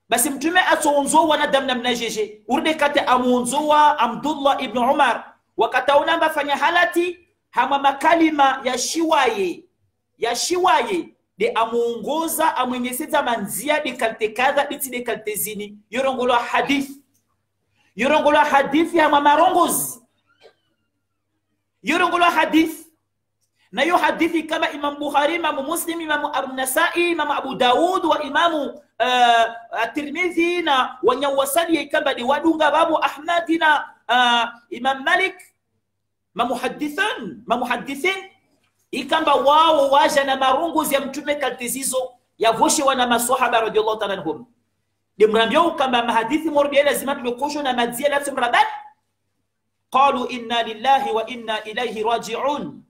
S1: basi mtume atonzo wanadamu namna jeje urde kate amunzoa Abdullah ibn Umar wakataona mbafanya halati hama makalima ya shiwaye de amuongoza amwenyeseza manzia de kalte kadha de kalte zini yorongolo hadith hama marongozi yorongolo hadith na yo hadithi kama Imam Bukhari, Imam Muslim, Imam An-Nasa'i, Imam Abu Daud wa Imam At-Tirmidhi na wanyawasali kama di wadunga babu Ahmad na Imam Malik mamuhaddithin ikamba wao waja na marunguzi ya mtume kaltizizo ya voshi wana maswahaba radiyallahu ta'ala anhum dimrambio kama mahadithi mordi lazima tulokosho na madzia la timraban qalu inna lillahi wa inna ilayhi raji'un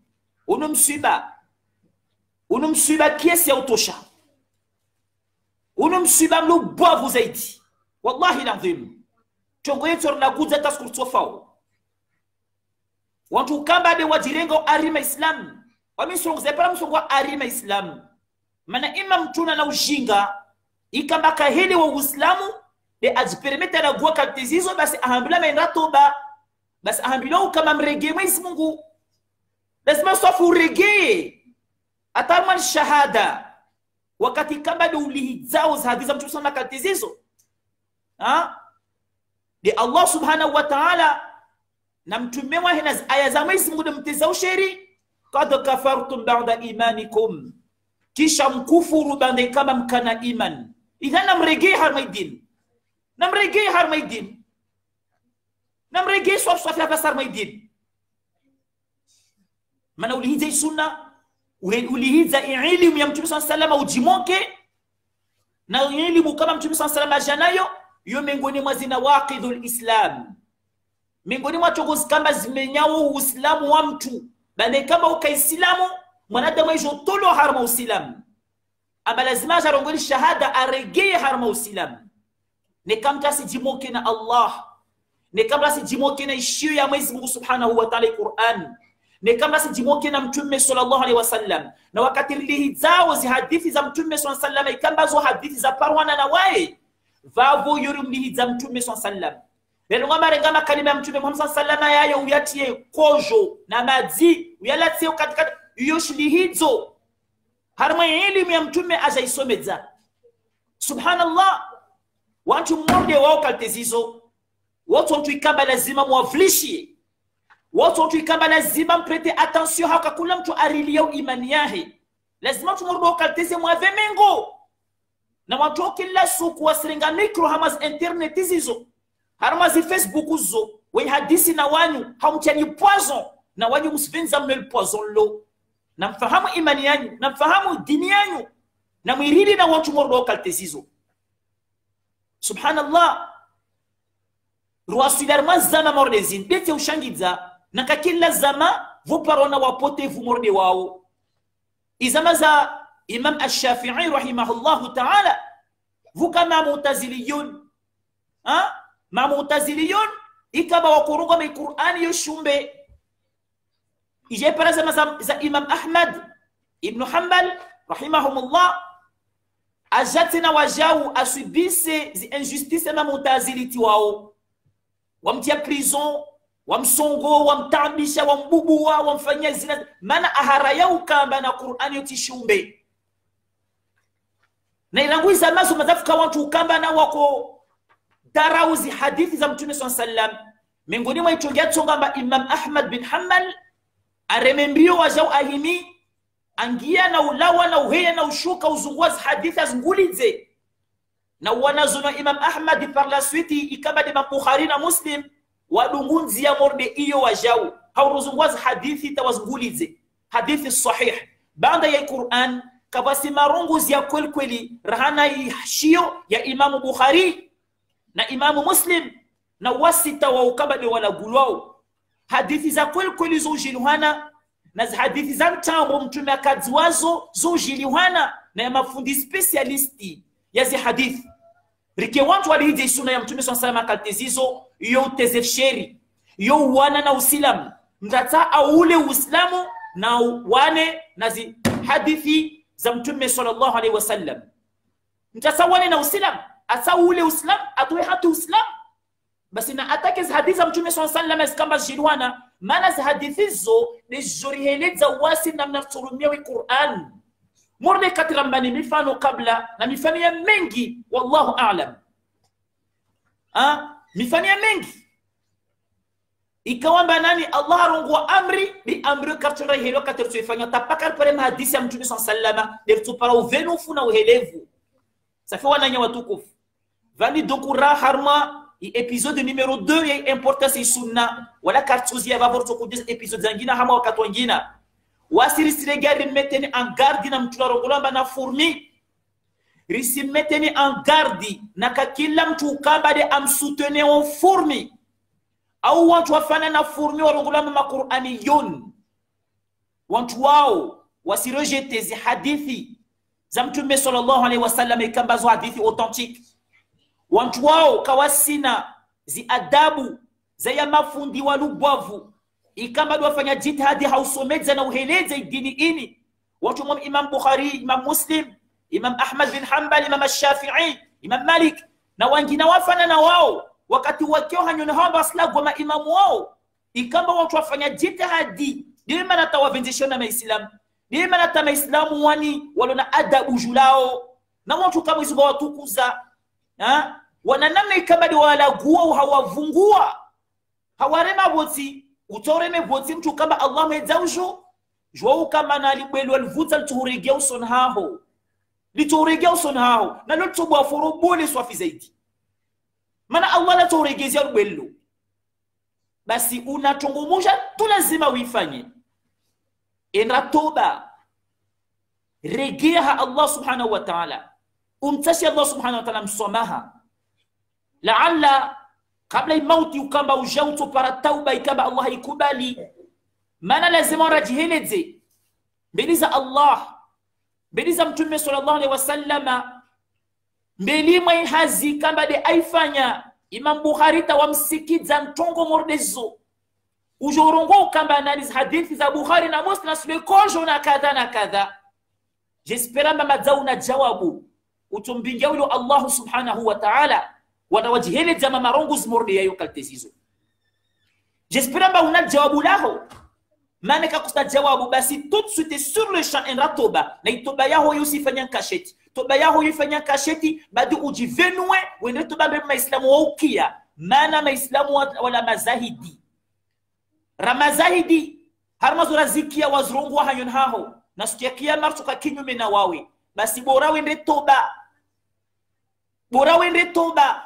S1: unumsiba kiasi ya utosha unumsiba mlubwavu zaidi wallahi lazim chongo yetu na kuza taskurutofao watu kamba de wajirengo arima islam wamisongo zepara msongo arima islam mana imam tuna na ujinga ikamba kahili wa uislamu de ajipermeta na gwa kaltizizo basi ahambila maenda toba basi ahambila kama mrege Mwenyezi Mungu lazima safu rege atamani shahada wakati kamba de ulihizao za hadiza mtu sana kaltizizo de Allah subhanahu wa ta'ala na mtume wa hina aya za Mwenyezi Mungu mtezao sheri qad kafartum ba'da imanikum kisha mkufuru bande kama mkana iman idhan namrege harmaidin namrege swafya fasar maidin mana ulihiza sunna ulihiza elimu ya mtume sallallahu alayhi wasallam ujimoke na elimu kama mtume sallallahu alayhi wasallam ajanayo yo miongoni mwa zina waqidul islam miongoni mwa chogozi kamba zimenyao uislamu wa mtu bane kama ukaislamu mwanadamu hizo tolo harma uislamu ama lazima jarongoli shahada aregee harma uislamu ne kamta sijimoke na Allah ne kamta sijimoke na ishio ya Mwenyezi Mungu subhanahu wa ta'ala Qur'an ne kamta sijimoke na mtume sallallahu alaihi wasallam na wakati lihizao zi hadithi za mtume sallallahu alaihi wasallam ikamba zo hadithi za parwana na wae vavo yurumlihiza mtume sallallahu alaihi wasallam lelo ngama kalima ya mtume Muhammad sallallahu alaihi wasallam yayo uyatie kojo na mazi uyalatie katika yoshlihizo harma elimu ya mtume ajaisomeza subhanallah watu mmoja wao kaltezizo watu ikamba lazima muaflishi watu ikamba lazima mprete attention haka kula mtu arilio imani yake lazima tumurdo kalteze muave mengo na watu kila suku wasiringa micro hamas internet zizo harma zi Facebook zo we hadisi na wanyu hamchani poison na wanyu msivenza mmel poison lo na mfahamu imani yanyu na mfahamu dini yanyu na mwiridi na watu mordo kaltezizo subhanallah ruasidar mazama mordezin bete ushangiza na kakila zama vuparona wapote vu morde wao izama za Imam Ash-Shafi'i rahimahullah ta'ala. Vous kama Mu'taziliyun, hein? Ma Mu'taziliyun ikaba wakuruga mai Qur'ani yoshumbe. Ije para za Imam Ahmad ibn Hanbal rahimahumullah ajatina wajau asubise zi injustice na Mu'taziliti wao. Wamtia prison, wamsongo, wamtambisha, wambubua, wamfanyia zina. Mana ahara yao kamba na Qur'ani yotishumbe. Na ilanguiza maso matafuka watu ukamba na wako darauzi hadithi za Mtume sallam. Miongoni mwa ichongea tsongamba Imam Ahmad bin Hanbal aremembio wajau ahimi angia na ulawa na uheya na ushuka uzunguazi hadithi azungulize. Na wanazono Imam Ahmad par la suite ikaba de Bukhari na Muslim wadungunzi ya morde iyo wajau hauruzunguazi hadithi tawazungulize hadithi sahih baada ya Qur'an kabasi marunguzi ya kweli rahana shio ya Imam Bukhari na Imam Muslim na wasita wa ukaba de wala gulwao hadithi za kweli zojiliwana na hadithi za mtambo Mtume akadziwazo zojiliwana na ya mafundi specialisti ya zi hadithi rike watu walihije sunna ya Mtume sallallahu alayhi wasallam yo tezesheri yo wana na uislamu mtata aule uislamu na wane na zi hadithi za Mtume sallallahu alayhi wasallam mtata wane na uislamu asa ule uislamu atoe hatu uislamu basi na atake zi hadithi za Mtume sallallahu alayhi wasallam kamba jilwana maana zi hadithi zo ni joriheleza wasi na mnaturumia wa Qur'an morde katirambani mifano kabla na mifano ya mengi wallahu a'lam. Mifano ya mengi ikawamba nani Allah arongwa amri bi amri katira hilo katira tuifanya tapaka pale hadithi ya Mtume sallallahu alayhi para uvenufu na uhelevu safi wananya watukufu vani dokura harma episode numero 2 ya importance sunna wala kartuzi ya baborto kujeza episode zingine hama wakati wengine wasirisire gari meteni en garde na mtu arongolamba na fourmi risi meteni en garde na kakila mtu ukamba de amsoutenir en fourmi au watu wafana na fourmi warongolamba ma Qur'ani yon watu wao wasirejete zi hadithi za Mtume sallallahu alayhi wasallam ikamba zo hadithi authentique watu wao kawasina zi adabu za ya mafundi walubwavu ikamba wafanya jitihadi hausomeza na uheleze dini ini watu mwa Imam Bukhari, Imam Muslim, Imam Ahmad bin Hanbal, Imam Ash-Shafi'i, Imam Malik na wengine wafana na wao wakati wakio hanyona hamba slagu wa imamu wao ikamba watu wafanya jitihadi dima na tawavenzeshona maislam dima na tamaislamu wani walona adabu julao na watu kama hizo watukuza wananamna ikamba di wala guwa hawavungua hawarema boti utoreme boti mtu kama Allah medzaujo jwao kama na libwelo alvuta lituregea uson hao lituregea uson hao na lutubwa forobole swafi zaidi mana Allah la turegezia libwelo basi unatongomusha tu lazima uifanye ina toba regea Allah subhanahu wa ta'ala umtashi Allah subhanahu wa ta'ala msomaha la'alla kabla imauti ukamba ujauto para tauba ikaba Allah ikubali mana lazima rajiheleze mbeliza Allah mbeliza Mtume sallallahu alayhi wasallama mbelima hazi kamba de aifanya Imam Bukhari tawamsikiza ntongo mordezo ujorongo ukamba analize hadithi za Bukhari na Muslim na kojo na kadha na kadha j'espère mama zauna jawabu utumbingia ulo Allah subhanahu wa ta'ala wanawajiheleza mama rongo zmorde yayo kaltesizo j'espère mba una jawabu laho maana kakusta jawabu basi tout de suite sur le champ en ratoba na itoba yaho yusifanya kasheti toba yaho yifanya kasheti badi ujivenue wende toba be maislamu waukia maana maislamu wala mazahidi ramazahidi harmazo razikia wazrongo hanyon haho nasikia kiyama tuka kinyume na wawe basi bora wende toba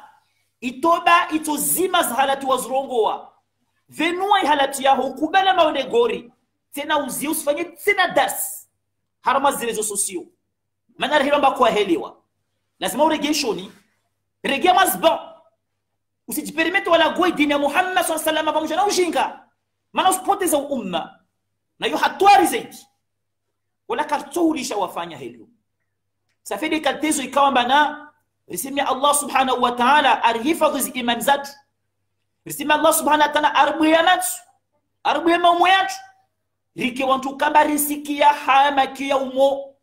S1: itoba itozima zahalati wazrongoa venua halati yaho ukubala maone gori tena uzi usifanye tena das harma zilezo sosio maana rehilomba kwa helewa lazima uregeshoni regea mazba usijiperimete wala goi dini ya Muhammad sallallahu alayhi wasallam pamoja na ujinga maana usipoteza umma na hiyo hatari zaidi wala kartulisha wafanya hilo Ça fait des qualités sur Kawambana. Risimi Allah subhanahu wa ta'ala arhifadhi iman zatu. Risimi Allah subhanahu wa ta'ala arbuyanatu. Arbuyamamuyatu. Rike wantu kamba risikia hama kia umo.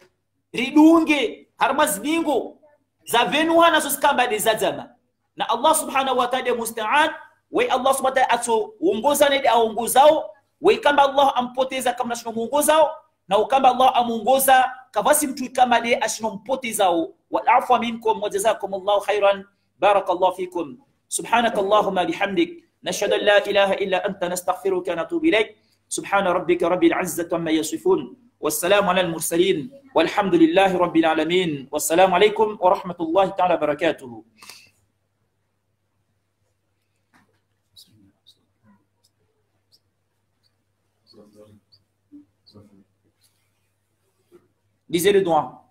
S1: Ridunge harmazningo. Zavenuha na suskamba de zadzama. Na Allah subhanahu wa ta'ala musta'an. We Allah subhanahu wa ta'ala ato uongoza nedi aongozao. We kamba Allah ampoteza kama nashino muongozao. Na ukamba Allah amuongoza kavasi mtu kama de ashino mpotezao. والعفو منكم وجزاكم الله خيرا بارك الله فيكم سبحانك اللهم بحمدك نشهد أن لا إله إلا أنت نستغفرك ونتوب إليك سبحان ربك رب العزة عما يصفون والسلام على المرسلين والحمد لله رب العالمين والسلام عليكم ورحمة الله تعالى وبركاته. Lisez le doigt.